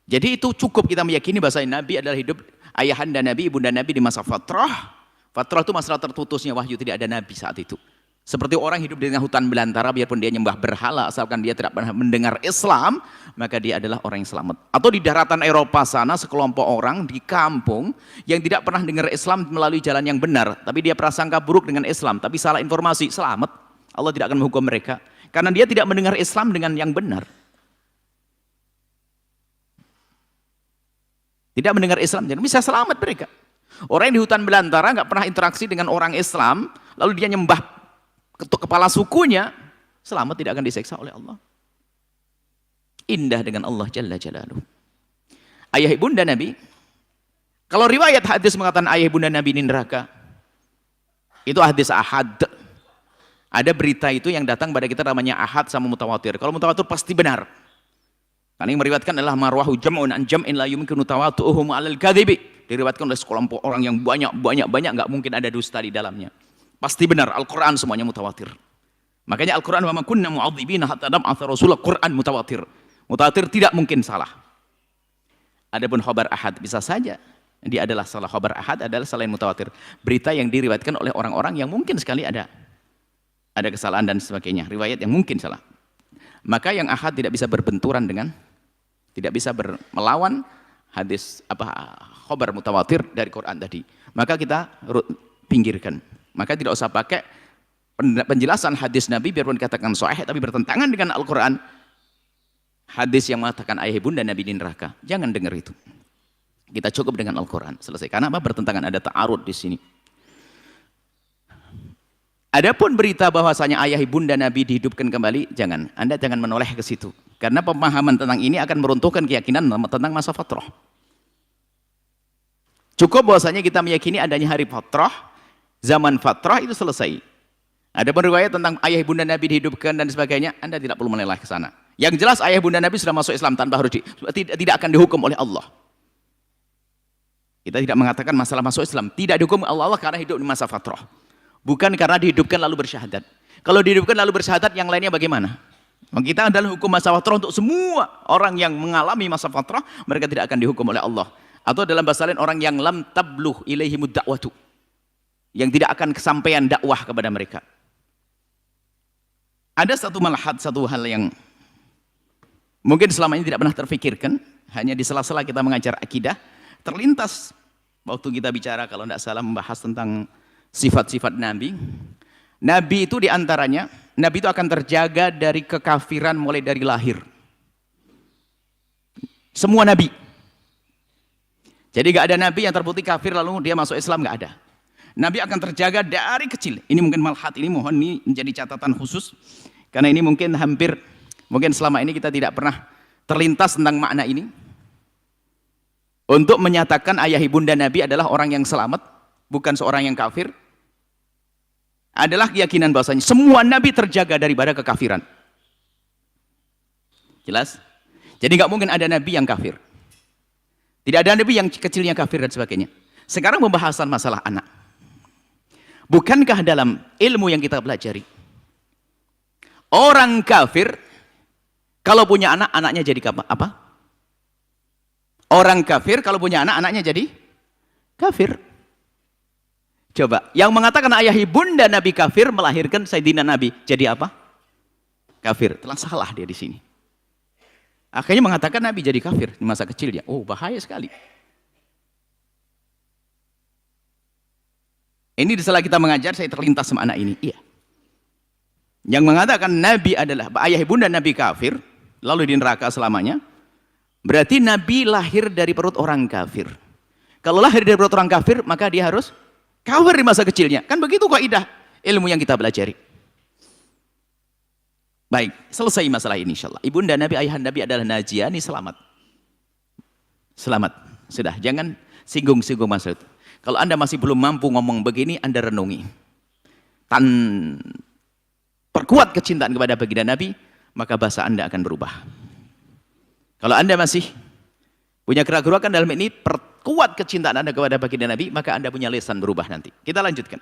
Speaker 1: Jadi itu cukup kita meyakini bahasa Nabi adalah hidup ayahanda Nabi, ibunda Nabi di masa fatrah. Fatrah itu masa terputusnya wahyu, tidak ada Nabi saat itu. Seperti orang hidup di tengah hutan belantara, biarpun dia nyembah berhala, asalkan dia tidak pernah mendengar Islam, maka dia adalah orang yang selamat. Atau di daratan Eropa sana, sekelompok orang di kampung yang tidak pernah dengar Islam melalui jalan yang benar, tapi dia prasangka buruk dengan Islam, tapi salah informasi, selamat. Allah tidak akan menghukum mereka, karena dia tidak mendengar Islam dengan yang benar. Tidak mendengar Islam, jadi bisa selamat mereka. Orang yang di hutan belantara nggak pernah interaksi dengan orang Islam, lalu dia nyembah ketuk kepala sukunya, selamat, tidak akan diseksa oleh Allah. Indah dengan Allah Jalla Jalaluhu. Ayah ibunda Nabi, kalau riwayat hadis mengatakan ayah ibunda Nabi di neraka, itu hadis ahad. Ada berita itu yang datang pada kita namanya ahad sama mutawatir. Kalau mutawatir pasti benar. Karena yang meriwayatkan adalah marwahu jam'un an jam'in la yumkinu tawatu'uhum 'alal kadhibi. Diriwayatkan oleh sekelompok orang yang banyak nggak mungkin ada dusta di dalamnya. Pasti benar, Al-Quran semuanya mutawatir. Makanya Al-Quran wa ma kunna mu'adzibina hatta nab'atsa rasula, Quran mutawatir. Mutawatir tidak mungkin salah. Adapun khabar ahad bisa saja dia adalah salah. Khabar ahad adalah selain mutawatir, berita yang diriwayatkan oleh orang-orang yang mungkin sekali ada kesalahan dan sebagainya, riwayat yang mungkin salah. Maka yang ahad tidak bisa berbenturan dengan, tidak bisa melawan hadis khabar mutawatir dari Quran tadi. Maka kita pinggirkan. Maka tidak usah pakai penjelasan hadis Nabi biarpun dikatakan sahih tapi bertentangan dengan Al-Quran. Hadis yang mengatakan ayah ibunda Nabi di neraka, jangan dengar itu. Kita cukup dengan Al-Quran, selesai. Karena apa? Bertentangan, ada ta'arud di sini. Adapun berita bahwasanya ayah ibunda Nabi dihidupkan kembali, jangan. Anda jangan menoleh ke situ. Karena pemahaman tentang ini akan meruntuhkan keyakinan tentang masa fatrah. Cukup bahwasanya kita meyakini adanya hari fatrah, zaman fatrah itu selesai. Adapun riwayat tentang ayah ibunda Nabi dihidupkan dan sebagainya, Anda tidak perlu menoleh ke sana. Yang jelas ayah ibunda Nabi sudah masuk Islam tanpa harus tidak akan dihukum oleh Allah. Kita tidak mengatakan masalah masuk Islam, tidak dihukum oleh Allah karena hidup di masa fatrah. Bukan karena dihidupkan lalu bersyahadat. Kalau dihidupkan lalu bersyahadat, yang lainnya bagaimana? Kita adalah hukum masa fatrah untuk semua orang yang mengalami masa fatrah, mereka tidak akan dihukum oleh Allah. Atau dalam bahasa lain, orang yang lam tabluh ilaihimud da'watu, yang tidak akan kesampaian dakwah kepada mereka. Ada satu malahat, satu hal yang mungkin selama ini tidak pernah terfikirkan, hanya di sela-sela kita mengajar akidah, terlintas waktu kita bicara, kalau tidak salah, membahas tentang sifat-sifat Nabi. Nabi itu diantaranya, Nabi itu akan terjaga dari kekafiran mulai dari lahir. Semua Nabi. Jadi gak ada Nabi yang terbukti kafir lalu dia masuk Islam, gak ada. Nabi akan terjaga dari kecil. Ini mungkin malhat, ini mohon ini menjadi catatan khusus. Karena ini mungkin mungkin selama ini kita tidak pernah terlintas tentang makna ini. Untuk menyatakan ayah ibunda Nabi adalah orang yang selamat, bukan seorang yang kafir, adalah keyakinan bahwasanya semua Nabi terjaga daripada kekafiran. Jelas? Jadi nggak mungkin ada Nabi yang kafir. Tidak ada Nabi yang kecilnya kafir dan sebagainya. Sekarang pembahasan masalah anak. Bukankah dalam ilmu yang kita pelajari, orang kafir kalau punya anak, anaknya jadi apa? Orang kafir kalau punya anak, anaknya jadi kafir. Coba, yang mengatakan ayah ibunda Nabi kafir melahirkan Sayyidina Nabi jadi apa? Kafir. Telah salah dia di sini. Akhirnya mengatakan Nabi jadi kafir di masa kecilnya. Oh, bahaya sekali. Ini setelah kita mengajar, saya terlintas sama anak ini. Iya. Yang mengatakan Nabi adalah ayah ibunda Nabi kafir, lalu di neraka selamanya, berarti Nabi lahir dari perut orang kafir. Kalau lahir dari perut orang kafir, maka dia harus kafir di masa kecilnya. Kan begitu kaidah ilmu yang kita pelajari. Baik, selesai masalah ini insyaallah. Ibunda Nabi, ayah Nabi adalah Najiyah, ini selamat. Selamat. Sudah, jangan singgung-singgung masalah itu. Kalau Anda masih belum mampu ngomong begini, Anda renungi. Perkuat kecintaan kepada baginda Nabi, maka bahasa Anda akan berubah. Kalau Anda masih punya keraguan dalam ini, perkuat kecintaan Anda kepada baginda Nabi, maka Anda punya lisan berubah nanti. Kita lanjutkan.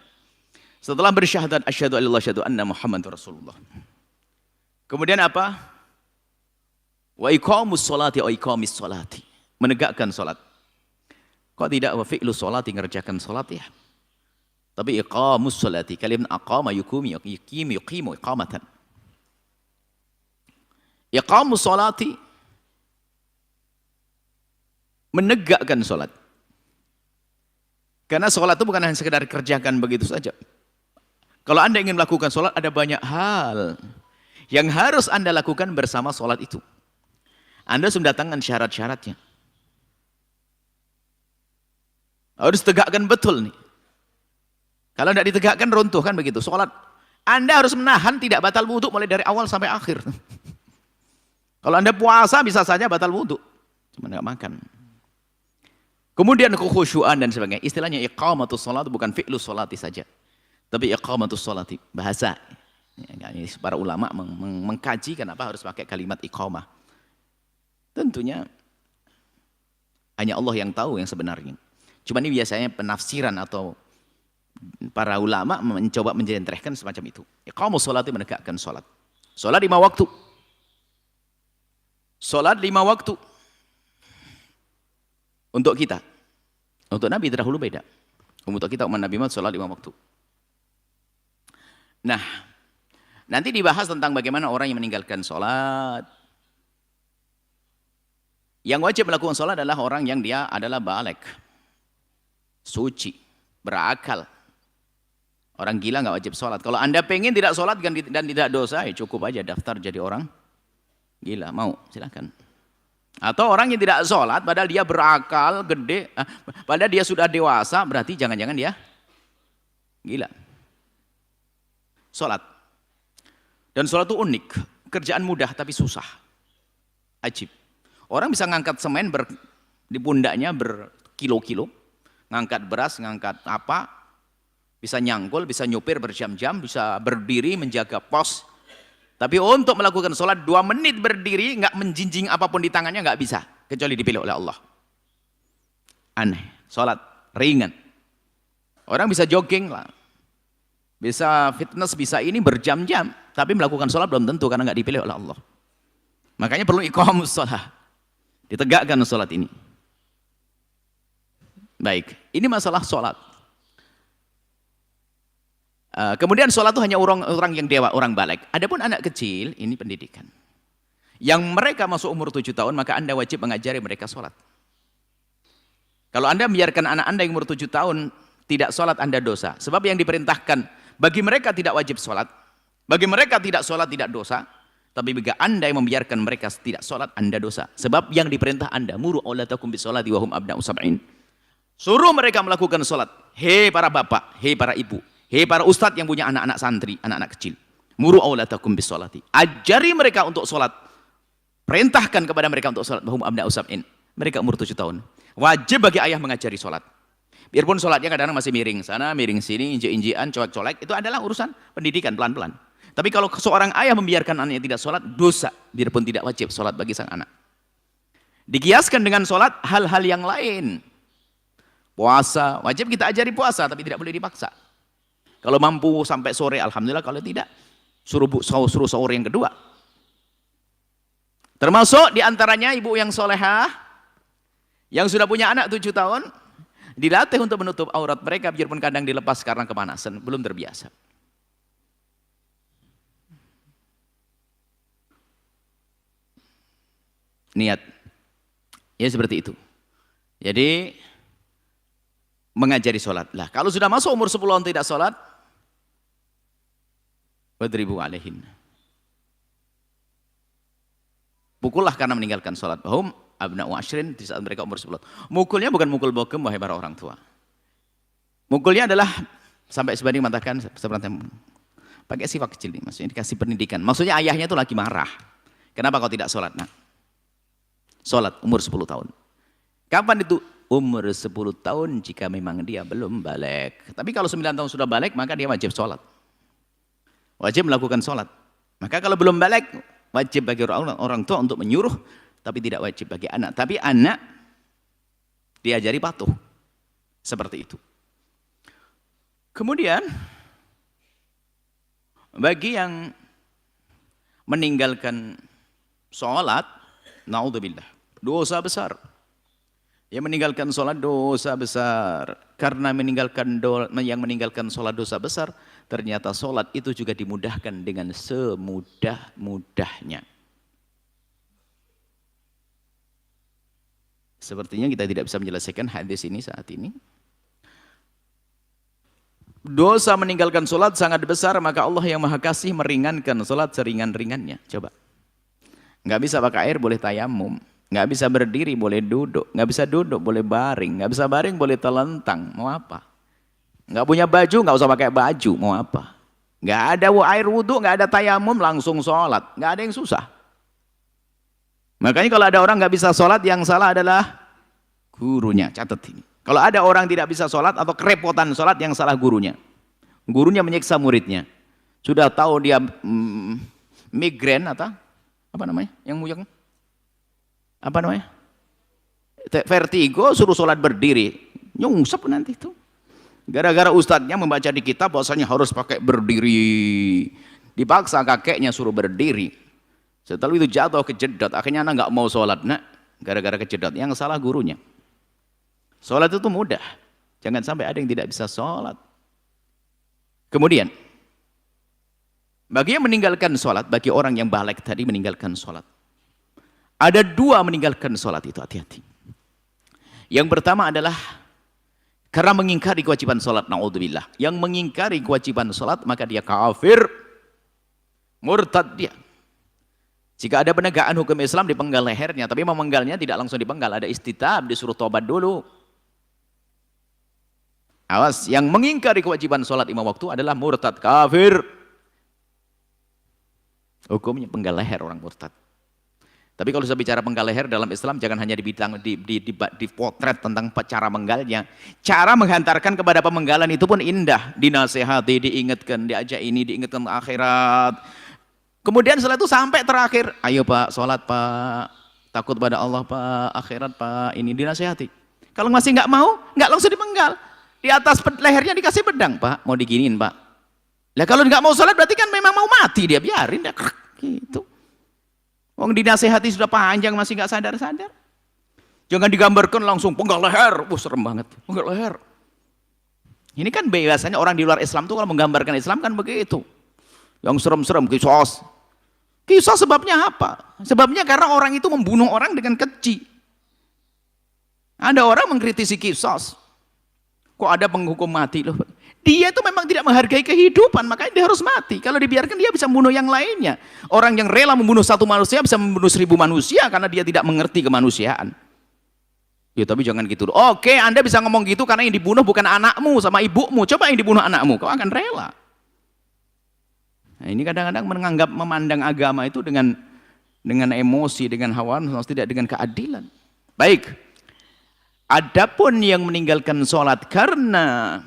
Speaker 1: Setelah bersyahadat asyhadu an la ilaha illallah anna Muhammadar Rasulullah. Kemudian apa? Wa iqamus sholati wa iqamis sholati. Menegakkan salat. Kok tidak wa fi'lu sholati, ngerjakan salat ya? Tapi iqamus sholati, kalimat aqama yuqimu iqamatan. Iqamus sholati, menegakkan salat. Karena salat itu bukan hanya sekedar kerjakan begitu saja. Kalau Anda ingin melakukan salat, ada banyak hal yang harus Anda lakukan bersama salat itu. Anda sudah datangkan syarat-syaratnya. Harus tegakkan betul nih. Kalau tidak ditegakkan runtuh kan begitu. Salat Anda harus menahan tidak batal wudhu mulai dari awal sampai akhir. Kalau Anda puasa bisa saja batal wudhu, cuma nggak makan. Kemudian kekhusyuan dan sebagainya. Istilahnya iqamatus shalat bukan fi'lu sholati saja, tapi iqamatus sholati bahasa. Para ulama mengkaji kenapa harus pakai kalimat iqamah. Tentunya hanya Allah yang tahu yang sebenarnya. Cuma ini biasanya penafsiran atau para ulama mencoba menjentrehkan semacam itu. Iqamus sholati, menegakkan sholat. Sholat 5 waktu. Sholat 5 waktu. Untuk kita. Untuk Nabi terdahulu beda. Untuk kita umat Nabi Muhammad sholat 5 waktu. Nah, nanti dibahas tentang bagaimana orang yang meninggalkan sholat. Yang wajib melakukan sholat adalah orang yang dia adalah balik. Suci, berakal. Orang gila nggak wajib sholat. Kalau Anda pengen tidak sholat dan tidak dosa, ya cukup aja daftar jadi orang gila. Mau? Silakan. Atau orang yang tidak sholat, padahal dia berakal, gede, padahal dia sudah dewasa, berarti jangan-jangan dia gila. Sholat. Dan sholat itu unik. Kerjaan mudah tapi susah. Ajib. Orang bisa ngangkat semen di pundaknya berkilo-kilo. Ngangkat beras, ngangkat apa, bisa nyangkul, bisa nyupir berjam-jam, bisa berdiri menjaga pos. Tapi untuk melakukan sholat 2 menit berdiri, nggak menjinjing apapun di tangannya, nggak bisa. Kecuali dipilih oleh Allah. Aneh, sholat ringan. Orang bisa jogging lah, bisa fitness, bisa ini berjam-jam. Tapi melakukan sholat belum tentu karena nggak dipilih oleh Allah. Makanya perlu iqamus sholat. Ditegakkan sholat ini. Baik, ini masalah sholat. Kemudian sholat itu hanya orang yang dewa, orang balik. Adapun anak kecil, ini pendidikan. Yang mereka masuk umur 7 tahun, maka Anda wajib mengajari mereka sholat. Kalau Anda membiarkan anak Anda yang umur 7 tahun tidak sholat, Anda dosa. Sebab yang diperintahkan, bagi mereka tidak wajib sholat. Bagi mereka tidak sholat, tidak dosa. Tapi bagi Anda yang membiarkan mereka tidak sholat, Anda dosa. Sebab yang diperintah Anda, muru auladakum bisolati wa hum abna'u sab'in. Suruh mereka melakukan sholat. Hei para bapak, hei para ibu, hei para ustadz yang punya anak-anak santri, anak-anak kecil. Muru auladakum bisolati. Ajari mereka untuk sholat. Perintahkan kepada mereka untuk sholat. Bahum abna usab'in. Mereka umur 7 tahun. Wajib bagi ayah mengajari sholat. Biarpun sholatnya kadang-kadang masih miring sana, miring sini, injek-injekan, colek-colek. Itu adalah urusan pendidikan pelan-pelan. Tapi kalau seorang ayah membiarkan anaknya tidak sholat, dosa. Biarpun tidak wajib sholat bagi sang anak. Dikiaskan dengan sholat hal-hal yang lain. Puasa, wajib kita ajari puasa, tapi tidak boleh dipaksa. Kalau mampu sampai sore, alhamdulillah. Kalau tidak, suruh sahur yang kedua. Termasuk diantaranya ibu yang solehah, yang sudah punya anak 7 tahun, dilatih untuk menutup aurat mereka, biarpun kadang dilepas karena kepanasan, belum terbiasa. Niat. Ya seperti itu. Jadi, mengajari sholat. Lah, kalau sudah masuk umur 10 tahun tidak sholat, wadribu alaihin. Pukullah karena meninggalkan sholat. Bahum abna'u ashrin, di saat mereka umur 10 tahun. Mukulnya bukan mukul bokem, wahai para orang tua. Mukulnya adalah, sampai sebanding mengatakan, seperti pakai sifat kecil nih, maksudnya dikasih pendidikan. Maksudnya ayahnya itu lagi marah. Kenapa kau tidak sholat? Nah, sholat umur 10 tahun. Kapan itu? Umur 10 tahun jika memang dia belum balik. Tapi kalau 9 tahun sudah balik, maka dia wajib sholat. Wajib melakukan sholat. Maka kalau belum balik, wajib bagi orang tua untuk menyuruh, tapi tidak wajib bagi anak. Tapi anak diajari patuh. Seperti itu. Kemudian, bagi yang meninggalkan sholat, naudzubillah, dosa besar. Yang meninggalkan sholat dosa besar. Karena yang meninggalkan sholat dosa besar, ternyata sholat itu juga dimudahkan dengan semudah-mudahnya. Sepertinya kita tidak bisa menyelesaikan hadis ini saat ini. Dosa meninggalkan sholat sangat besar, maka Allah yang Maha Kasih meringankan sholat seringan-ringannya. Coba. Nggak bisa pakai air, boleh tayamum. Nggak bisa berdiri, boleh duduk. Nggak bisa duduk, boleh baring. Nggak bisa baring, boleh telentang. Mau apa? Nggak punya baju, nggak usah pakai baju. Mau apa? Nggak ada air wudhu, nggak ada tayamum, langsung sholat. Nggak ada yang susah. Makanya kalau ada orang nggak bisa sholat, yang salah adalah gurunya. Catat ini. Kalau ada orang tidak bisa sholat atau kerepotan sholat, yang salah gurunya. Gurunya menyiksa muridnya. Sudah tahu dia migrain atau apa namanya? Yang apa namanya? Vertigo, suruh sholat berdiri. Nyungsep nanti itu. Gara-gara ustadznya membaca di kitab bahwasanya harus pakai berdiri. Dipaksa kakeknya suruh berdiri. Setelah itu jatuh kejedot. Akhirnya anak nggak mau sholat. Nah, gara-gara kejedot. Yang salah gurunya. Sholat itu mudah. Jangan sampai ada yang tidak bisa sholat. Kemudian, bagi yang meninggalkan sholat, bagi orang yang balik tadi meninggalkan sholat. Ada dua meninggalkan sholat itu, hati-hati. Yang pertama adalah karena mengingkari kewajiban sholat, na'udzubillah. Yang mengingkari kewajiban sholat, maka dia kafir, murtad dia. Jika ada penegakan hukum Islam, dipenggal lehernya. Tapi memenggalnya tidak langsung dipenggal, ada istitab, disuruh tobat dulu. Awas, yang mengingkari kewajiban sholat 5 waktu adalah murtad, kafir. Hukumnya penggal leher orang murtad. Tapi kalau saya bicara penggal leher dalam Islam, jangan hanya dipotret tentang cara menggalnya. Cara menghantarkan kepada pemenggalan itu pun indah. Dinasehati, diingatkan, diajak ini, diingatkan akhirat. Kemudian setelah itu sampai terakhir, ayo Pak, sholat Pak, takut pada Allah Pak, akhirat Pak, ini dinasehati. Kalau masih nggak mau, nggak langsung dipenggal. Di atas lehernya dikasih pedang, Pak, mau diginiin Pak. Lah kalau nggak mau sholat berarti kan memang mau mati dia, biarin dah, gitu. Wong dinasehati sudah panjang masih nggak sadar-sadar. Jangan digambarkan langsung penggal leher. Serem banget. Penggal leher. Ini kan biasanya orang di luar Islam tuh kalau menggambarkan Islam kan begitu. Yang serem-serem, kisos. Kisos sebabnya apa? Sebabnya karena orang itu membunuh orang dengan keji. Ada orang mengkritisi kisos. Kok ada penghukum mati loh? Dia itu memang tidak menghargai kehidupan, makanya dia harus mati. Kalau dibiarkan dia bisa membunuh yang lainnya. Orang yang rela membunuh satu manusia bisa membunuh 1000 manusia karena dia tidak mengerti kemanusiaan. Ya tapi jangan gitu. Oke, Anda bisa ngomong gitu karena yang dibunuh bukan anakmu sama ibumu. Coba yang dibunuh anakmu, kau akan rela. Nah, ini kadang-kadang memandang agama itu dengan emosi, dengan hawa nafsu, tidak dengan keadilan. Baik. Adapun yang meninggalkan sholat karena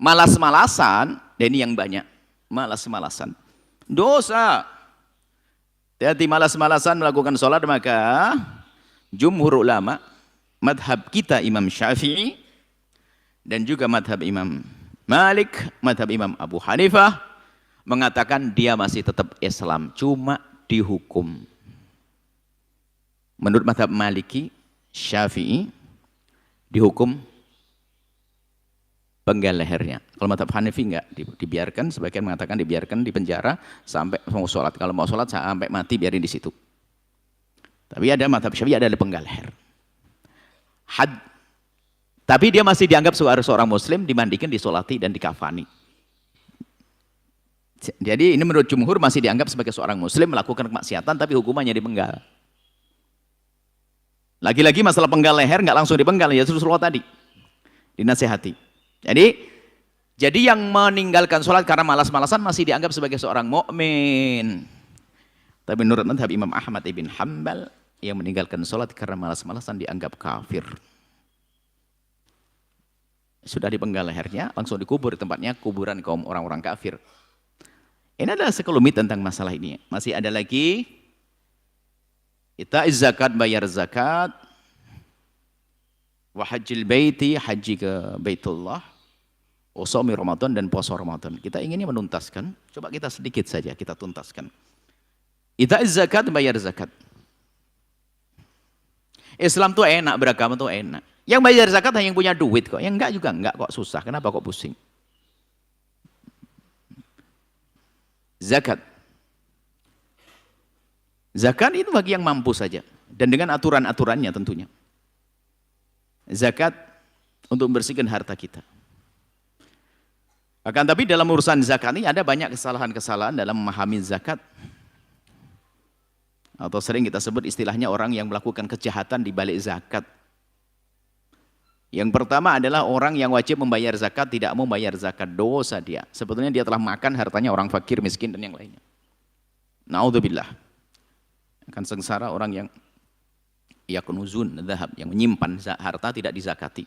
Speaker 1: malas-malasan, dan ini yang banyak, malas-malasan. Dosa. Jadi malas-malasan melakukan sholat, maka jumhur ulama, madhab kita Imam Syafi'i, dan juga madhab Imam Malik, madhab Imam Abu Hanifah, mengatakan dia masih tetap Islam, cuma dihukum. Menurut madhab Maliki, Syafi'i, dihukum penggal lehernya. Kalau madhab Hanafi enggak, dibiarkan, sebagian mengatakan dibiarkan di penjara sampai mau sholat. Kalau mau sholat sampai mati biarin di situ. Tapi ada madhab Syafi'i ada penggal leher. Tapi dia masih dianggap seorang muslim, dimandikan, disolati dan dikafani. Jadi ini menurut jumhur masih dianggap sebagai seorang muslim melakukan kemaksiatan tapi hukumannya dipenggal. Lagi-lagi masalah penggal leher nggak langsung dipenggal, ya Rasulullah tadi dinasehati. Jadi yang meninggalkan sholat karena malas-malasan masih dianggap sebagai seorang mukmin. Tapi menurut madhab Imam Ahmad ibn Hanbal, yang meninggalkan sholat karena malas-malasan dianggap kafir. Sudah dipenggal lehernya, langsung dikubur di tempatnya kuburan kaum orang-orang kafir. Ini adalah sekelumit tentang masalah ini. Masih ada lagi, ita'iz zakat, bayar zakat, wa hajjil baiti, haji ke Baitullah, usomi Ramadan dan puasa Ramadan. Kita inginnya menuntaskan, coba kita sedikit saja kita tuntaskan. Ita'iz zakat, bayar zakat. Islam tuh enak, beragama tuh enak. Yang bayar zakat hanya yang punya duit kok. Yang enggak juga enggak kok, susah. Kenapa kok pusing? Zakat. Zakat itu bagi yang mampu saja. Dan dengan aturan-aturannya tentunya. Zakat untuk membersihkan harta kita. Akan tapi dalam urusan zakat ini ada banyak kesalahan-kesalahan dalam memahami zakat. Atau sering kita sebut istilahnya orang yang melakukan kejahatan di balik zakat. Yang pertama adalah orang yang wajib membayar zakat tidak mau membayar zakat, dosa dia. Sebetulnya dia telah makan hartanya orang fakir, miskin dan yang lainnya. Naudzubillah. Akan sengsara orang yang yakunuzun dzahab, yang menyimpan harta tidak dizakati.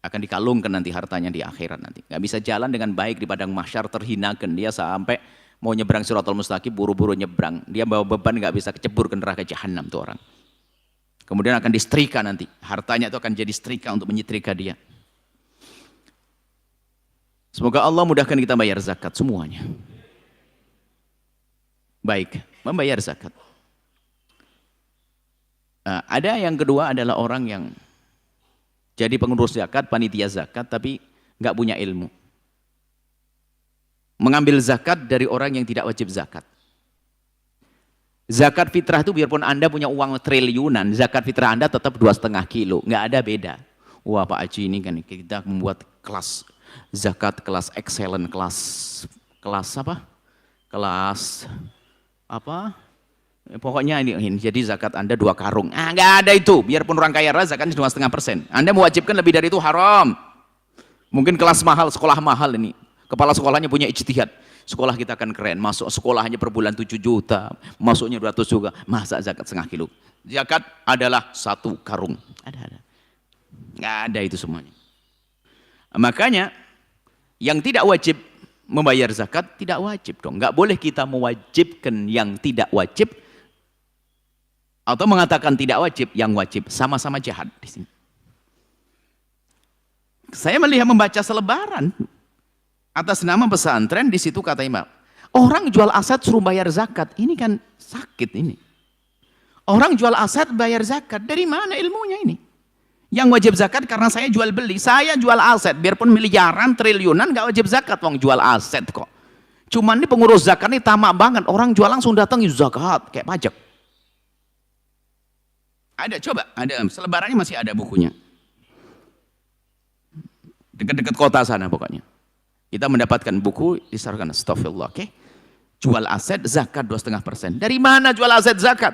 Speaker 1: Akan dikalungkan nanti hartanya di akhirat nanti. Nggak bisa jalan dengan baik di padang mahsyar, terhinakan dia sampai mau nyebrang Siratal Mustaqim buru-buru nyebrang. Dia bawa beban nggak bisa kecebur ke neraka jahanam tuh orang. Kemudian akan disetrika nanti. Hartanya itu akan jadi setrika untuk menyetrika dia. Semoga Allah mudahkan kita bayar zakat semuanya. Baik, membayar zakat. Nah, ada yang kedua adalah orang yang jadi pengurus zakat, panitia zakat, tapi nggak punya ilmu. Mengambil zakat dari orang yang tidak wajib zakat. Zakat fitrah itu biarpun Anda punya uang triliunan, zakat fitrah Anda tetap 2,5 kilo, nggak ada beda. Wah Pak Haji ini kan kita membuat kelas zakat, kelas excellent, kelas apa? Kelas apa? Pokoknya ini jadi zakat Anda 2 karung. Nggak ada itu, biarpun orang kaya raya zakatnya 2,5%. Anda mewajibkan lebih dari itu haram. Mungkin kelas mahal, sekolah mahal ini. Kepala sekolahnya punya ijtihad. Sekolah kita akan keren, masuk sekolah hanya per bulan 7 juta, masuknya 200 juga, masa zakat 0,5 kilo? Zakat adalah 1 karung. Ada. Nggak ada itu semuanya. Makanya, yang tidak wajib membayar zakat, tidak wajib dong. Nggak boleh kita mewajibkan yang tidak wajib, atau mengatakan tidak wajib, yang wajib. Sama-sama jahat di sini. Saya melihat membaca selebaran, atas nama pesantren, di situ kata imam, orang jual aset suruh bayar zakat, ini kan sakit ini. Orang jual aset bayar zakat, dari mana ilmunya ini? Yang wajib zakat karena saya jual beli, saya jual aset, biarpun miliaran, triliunan, gak wajib zakat, wong jual aset kok. Cuman ini pengurus zakat ini tamak banget, orang jual langsung datang zakat, kayak pajak. Ada, coba, ada, selebarannya masih ada bukunya. Dekat-dekat kota sana pokoknya. Kita mendapatkan buku, disarkan, astagfirullah, oke? Jual aset, zakat 2,5%. Dari mana jual aset zakat?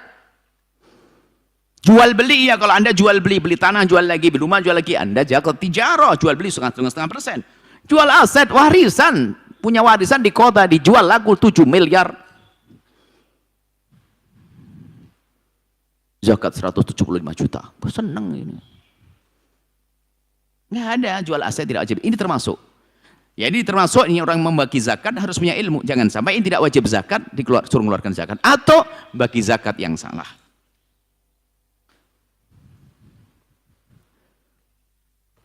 Speaker 1: Jual beli ya, kalau Anda jual beli tanah, jual lagi, beli rumah, jual lagi, Anda zakat tijarah, jual beli 0,5%. Jual aset, warisan, punya warisan di kota, dijual laku 7 miliar. Zakat 175 juta, seneng ini. Nggak ada, jual aset tidak wajib, ini termasuk. Jadi termasuk ini orang membagi zakat harus punya ilmu. Jangan sampai ini tidak wajib zakat, suruh mengeluarkan zakat. Atau bagi zakat yang salah.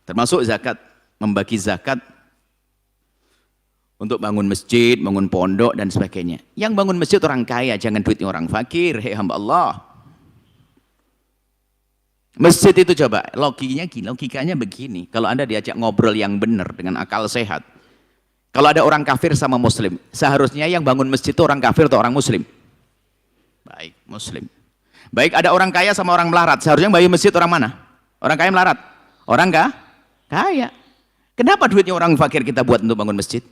Speaker 1: Termasuk zakat, membagi zakat untuk bangun masjid, bangun pondok dan sebagainya. Yang bangun masjid orang kaya, jangan duitnya orang fakir, hei hamba Allah. Masjid itu coba, logikanya begini. Kalau Anda diajak ngobrol yang benar dengan akal sehat, kalau ada orang kafir sama muslim, seharusnya yang bangun masjid itu orang kafir atau orang muslim? Baik, muslim. Baik, ada orang kaya sama orang melarat, seharusnya yang bangun masjid orang mana? Orang kaya melarat? Orang kaya. Kenapa duitnya orang fakir kita buat untuk bangun masjid?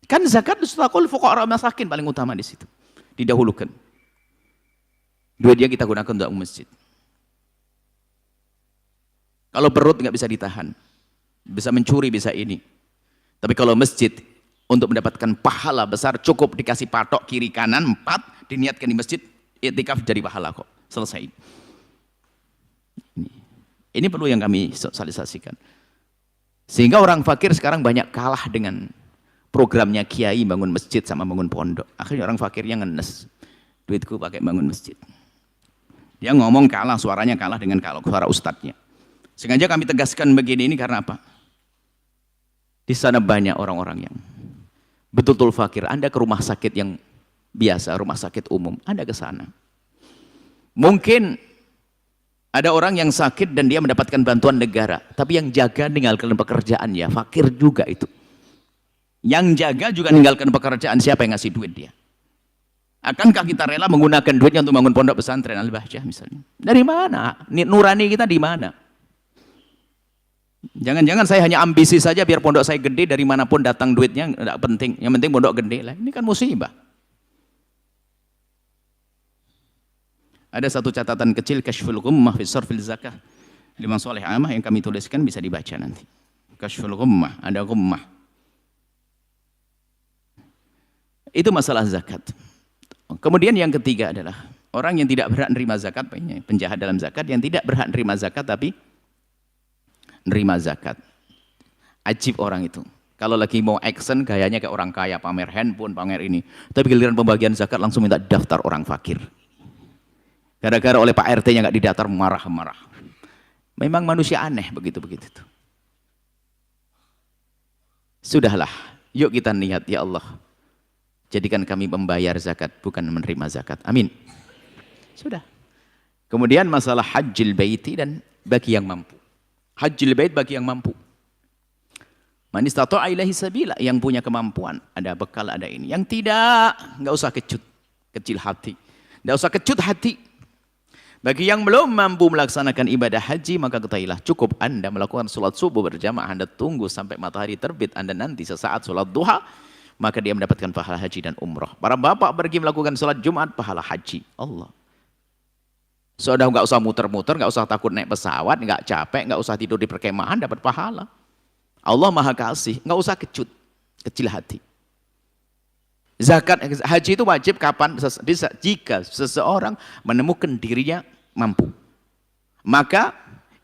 Speaker 1: Kan zakat istaqul fuqara masakin paling utama di situ. Didahulukan. Duitnya kita gunakan untuk masjid. Kalau perut nggak bisa ditahan, bisa mencuri, bisa ini. Tapi kalau masjid,
Speaker 2: untuk mendapatkan pahala besar, cukup dikasih patok kiri kanan 4, diniatkan di masjid, iktikaf dari pahala kok. Selesai. Ini perlu yang kami sosialisasikan. Sehingga orang fakir sekarang banyak kalah dengan programnya kiai bangun masjid sama bangun pondok. Akhirnya orang fakirnya ngenes. Duitku pakai bangun masjid. Dia ngomong kalah, suaranya kalah dengan kalau suara ustadznya. Sengaja kami tegaskan begini ini karena apa? Di sana banyak orang-orang yang betul-betul fakir. Anda ke rumah sakit yang biasa, rumah sakit umum, Anda ke sana. Mungkin ada orang yang sakit dan dia mendapatkan bantuan negara, tapi yang jaga meninggalkan pekerjaannya, fakir juga itu. Yang jaga juga meninggalkan pekerjaan, siapa yang ngasih duit dia? Akankah kita rela menggunakan duitnya untuk bangun pondok pesantren Al-Bahjah misalnya? Dari mana? Nurani kita di mana? Jangan-jangan saya hanya ambisi saja biar pondok saya gede, dari manapun datang duitnya tidak penting. Yang penting pondok gede lah. Ini kan musibah. Ada satu catatan kecil, Kashful Ghummah fi Sarfil Zakah. Liman Saleh Amah yang kami tuliskan bisa dibaca nanti. Kashful Ghummah, ada Ghummah. Itu masalah zakat. Kemudian yang ketiga adalah orang yang tidak berhak nerima zakat, penjahat dalam zakat, yang tidak berhak nerima zakat tapi nerima zakat. Ajib orang itu. Kalau lagi mau action gayanya kayak orang kaya, pamer handphone, pamer ini. Tapi giliran pembagian zakat langsung minta daftar orang fakir. Gara-gara oleh Pak RT-nya nggak didaftar, marah-marah. Memang manusia aneh begitu-begitu. Sudahlah, yuk kita niat, ya Allah, jadikan kami membayar zakat, bukan menerima zakat. Amin. Sudah. Kemudian masalah hajjil baiti dan bagi yang mampu. Hajjil bait bagi yang mampu. Man istata'a ilaihi sabila, yang punya kemampuan, ada bekal, ada ini. Yang tidak, nggak usah kecil hati. Nggak usah kecut hati. Bagi yang belum mampu melaksanakan ibadah haji, maka ketahuilah cukup Anda melakukan sholat subuh berjamaah, Anda tunggu sampai matahari terbit, Anda nanti sesaat sholat duha, maka dia mendapatkan pahala haji dan umroh. Para bapak pergi melakukan sholat Jumat, pahala haji. Allah. Sudah nggak usah muter-muter, nggak usah takut naik pesawat, nggak capek, nggak usah tidur di perkemahan, dapat pahala. Allah Maha Kasih, nggak usah kecil hati. Zakat haji itu wajib kapan? Jika seseorang menemukan dirinya mampu. Maka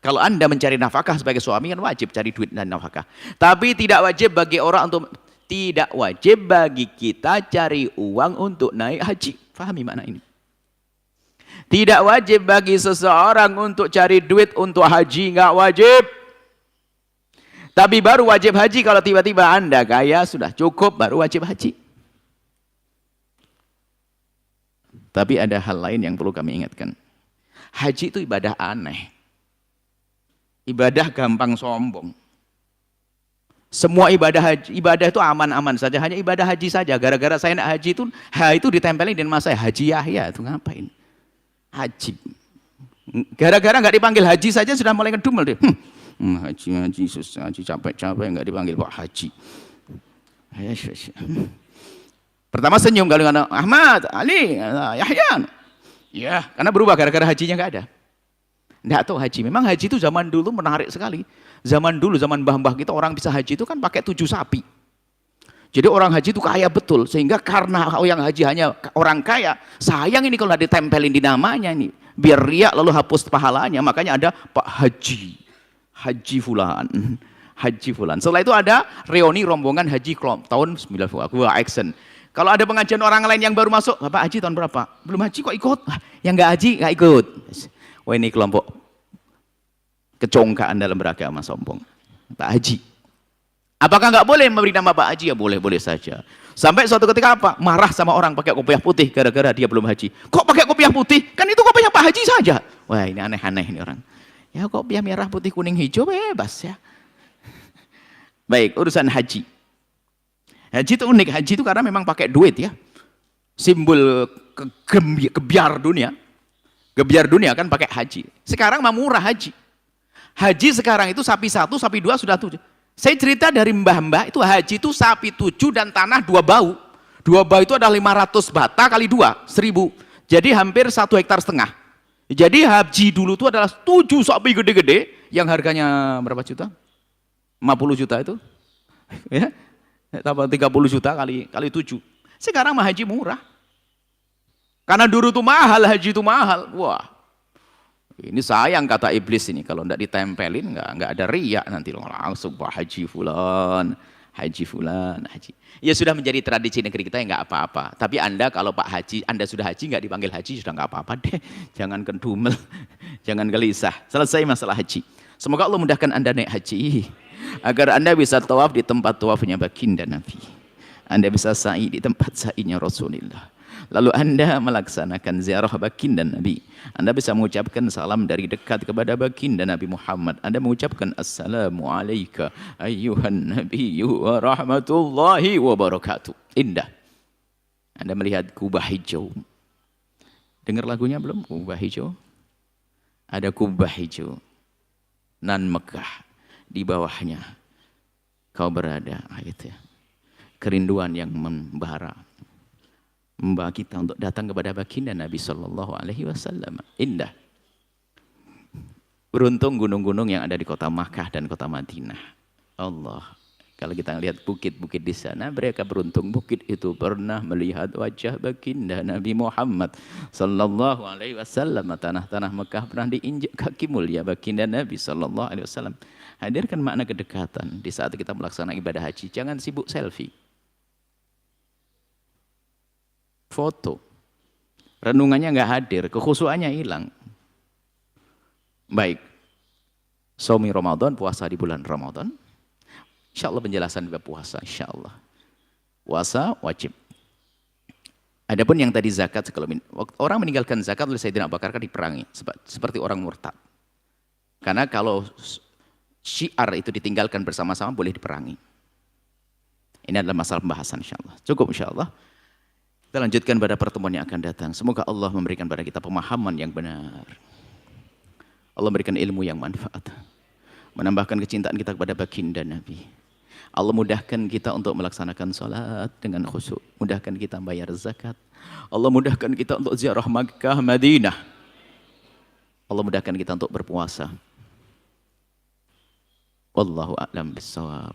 Speaker 2: kalau Anda mencari nafkah sebagai suami kan wajib cari duit dan nafkah. Tapi tidak wajib bagi orang untuk, tidak wajib bagi kita cari uang untuk naik haji. Fahami makna ini? Tidak wajib bagi seseorang untuk cari duit untuk haji, nggak wajib. Tapi baru wajib haji kalau tiba-tiba Anda kaya, sudah cukup, baru wajib haji. Tapi ada hal lain yang perlu kami ingatkan. Haji itu ibadah aneh. Ibadah gampang sombong. Semua ibadah haji, ibadah itu aman-aman saja, hanya ibadah haji saja. Gara-gara saya nak haji itu, itu ditempelin di nama saya, Haji Yahya, itu ngapain? Haji. Gara-gara nggak dipanggil haji saja sudah mulai ngedumel deh. Haji susah, haji capek-capek nggak dipanggil Pak Haji. Pertama senyum kalau kata Ahmad, Ali, Yahya. Ya, karena berubah gara-gara hajinya nggak ada. Nggak tahu haji. Memang haji itu zaman dulu menarik sekali. Zaman dulu, zaman mbah-mbah kita, orang bisa haji itu kan pakai 7 sapi. Jadi orang haji itu kaya betul. Sehingga karena yang haji hanya orang kaya, sayang ini kalau ditempelin di namanya ini. Biar riak lalu hapus pahalanya. Makanya ada Pak Haji. Haji Fulan. Haji Fulan. Setelah itu ada reuni rombongan haji tahun 90. Aku action. Kalau ada pengajian orang lain yang baru masuk, Bapak haji tahun berapa? Belum haji kok ikut? Yang nggak haji nggak ikut. Wah, ini kelompok kecongkaan dalam beragama, sombong. Pak Haji. Apakah nggak boleh memberi nama Pak Haji? Ya boleh saja. Sampai suatu ketika apa? Marah sama orang pakai kopiah putih gara-gara dia belum haji. Kok pakai kopiah putih? Kan itu kopiah Pak Haji saja. Wah, ini aneh-aneh ini orang. Ya kopiah merah, putih, kuning, hijau bebas ya. Baik, urusan haji. Haji itu unik, haji itu karena memang pakai duit ya. Simbol kebiar dunia. Gebiar dunia kan pakai haji. Sekarang mah murah haji. Haji sekarang itu sapi 1, sapi 2 sudah 7. Saya cerita dari mbah-mbah itu haji itu sapi 7 dan tanah 2 bau. 2 bau itu ada 500 bata kali 2, 1000. Jadi hampir 1,5 hektar. Jadi haji dulu itu adalah 7 sapi gede-gede yang harganya berapa juta? 50 juta itu. Ya. Tambah 30 juta kali 7. Sekarang mah haji murah. Karena dulu tuh mahal, haji itu mahal. Wah, ini sayang kata iblis ini. Kalau enggak ditempelin, enggak ada riak nanti. Langsung Pak Haji Fulan, Haji Fulan, Haji. Ya sudah menjadi tradisi negeri kita, ya enggak apa-apa. Tapi Anda kalau Pak Haji, Anda sudah haji, enggak dipanggil haji, sudah enggak apa-apa deh. Jangan kendumel, jangan gelisah. Selesai masalah haji. Semoga Allah mudahkan Anda naik haji. Agar Anda bisa tawaf di tempat tawafnya baginda Nabi. Anda bisa sa'i di tempat sa'inya Rasulullah. Lalu Anda melaksanakan ziarah baginda Nabi. Anda bisa mengucapkan salam dari dekat kepada baginda Nabi Muhammad. Anda mengucapkan assalamu alayka ayyuhan nabiyyu wa rahmatullahi wa barakatuh. Indah. Anda melihat kubah hijau. Dengar lagunya belum? Kubah hijau. Ada kubah hijau. Nan Mekah. Di bawahnya kau berada. Gitu ya. Kerinduan yang membara. Membawa kita untuk datang kepada baginda Nabi Sallallahu Alaihi Wasallam. Indah. Beruntung gunung-gunung yang ada di kota Makkah dan kota Madinah. Allah. Kalau kita lihat bukit-bukit di sana, mereka beruntung bukit itu pernah melihat wajah baginda Nabi Muhammad Sallallahu Alaihi Wasallam. Tanah-tanah Makkah pernah diinjak kaki mulia baginda Nabi Sallallahu Alaihi Wasallam. Hadirkan makna kedekatan di saat kita melaksanakan ibadah haji. Jangan sibuk selfie. Foto, renungannya nggak hadir, kekhusuannya hilang. Baik, Shaumi Ramadan, puasa di bulan Ramadan. Insya Allah penjelasan bab puasa, insya Allah. Puasa wajib. Adapun yang tadi zakat, kalau orang meninggalkan zakat oleh Sayyidina Abu Bakar diperangi, seperti orang murtad. Karena kalau syiar itu ditinggalkan bersama-sama boleh diperangi. Ini adalah masalah pembahasan insya Allah. Cukup insya Allah. Kita lanjutkan pada pertemuan yang akan datang. Semoga Allah memberikan pada kita pemahaman yang benar. Allah memberikan ilmu yang manfaat. Menambahkan kecintaan kita kepada baginda Nabi. Allah mudahkan kita untuk melaksanakan salat dengan khusyuk. Mudahkan kita bayar zakat. Allah mudahkan kita untuk ziarah Makkah, Madinah. Allah mudahkan kita untuk berpuasa. Wallahu a'lam bissawab.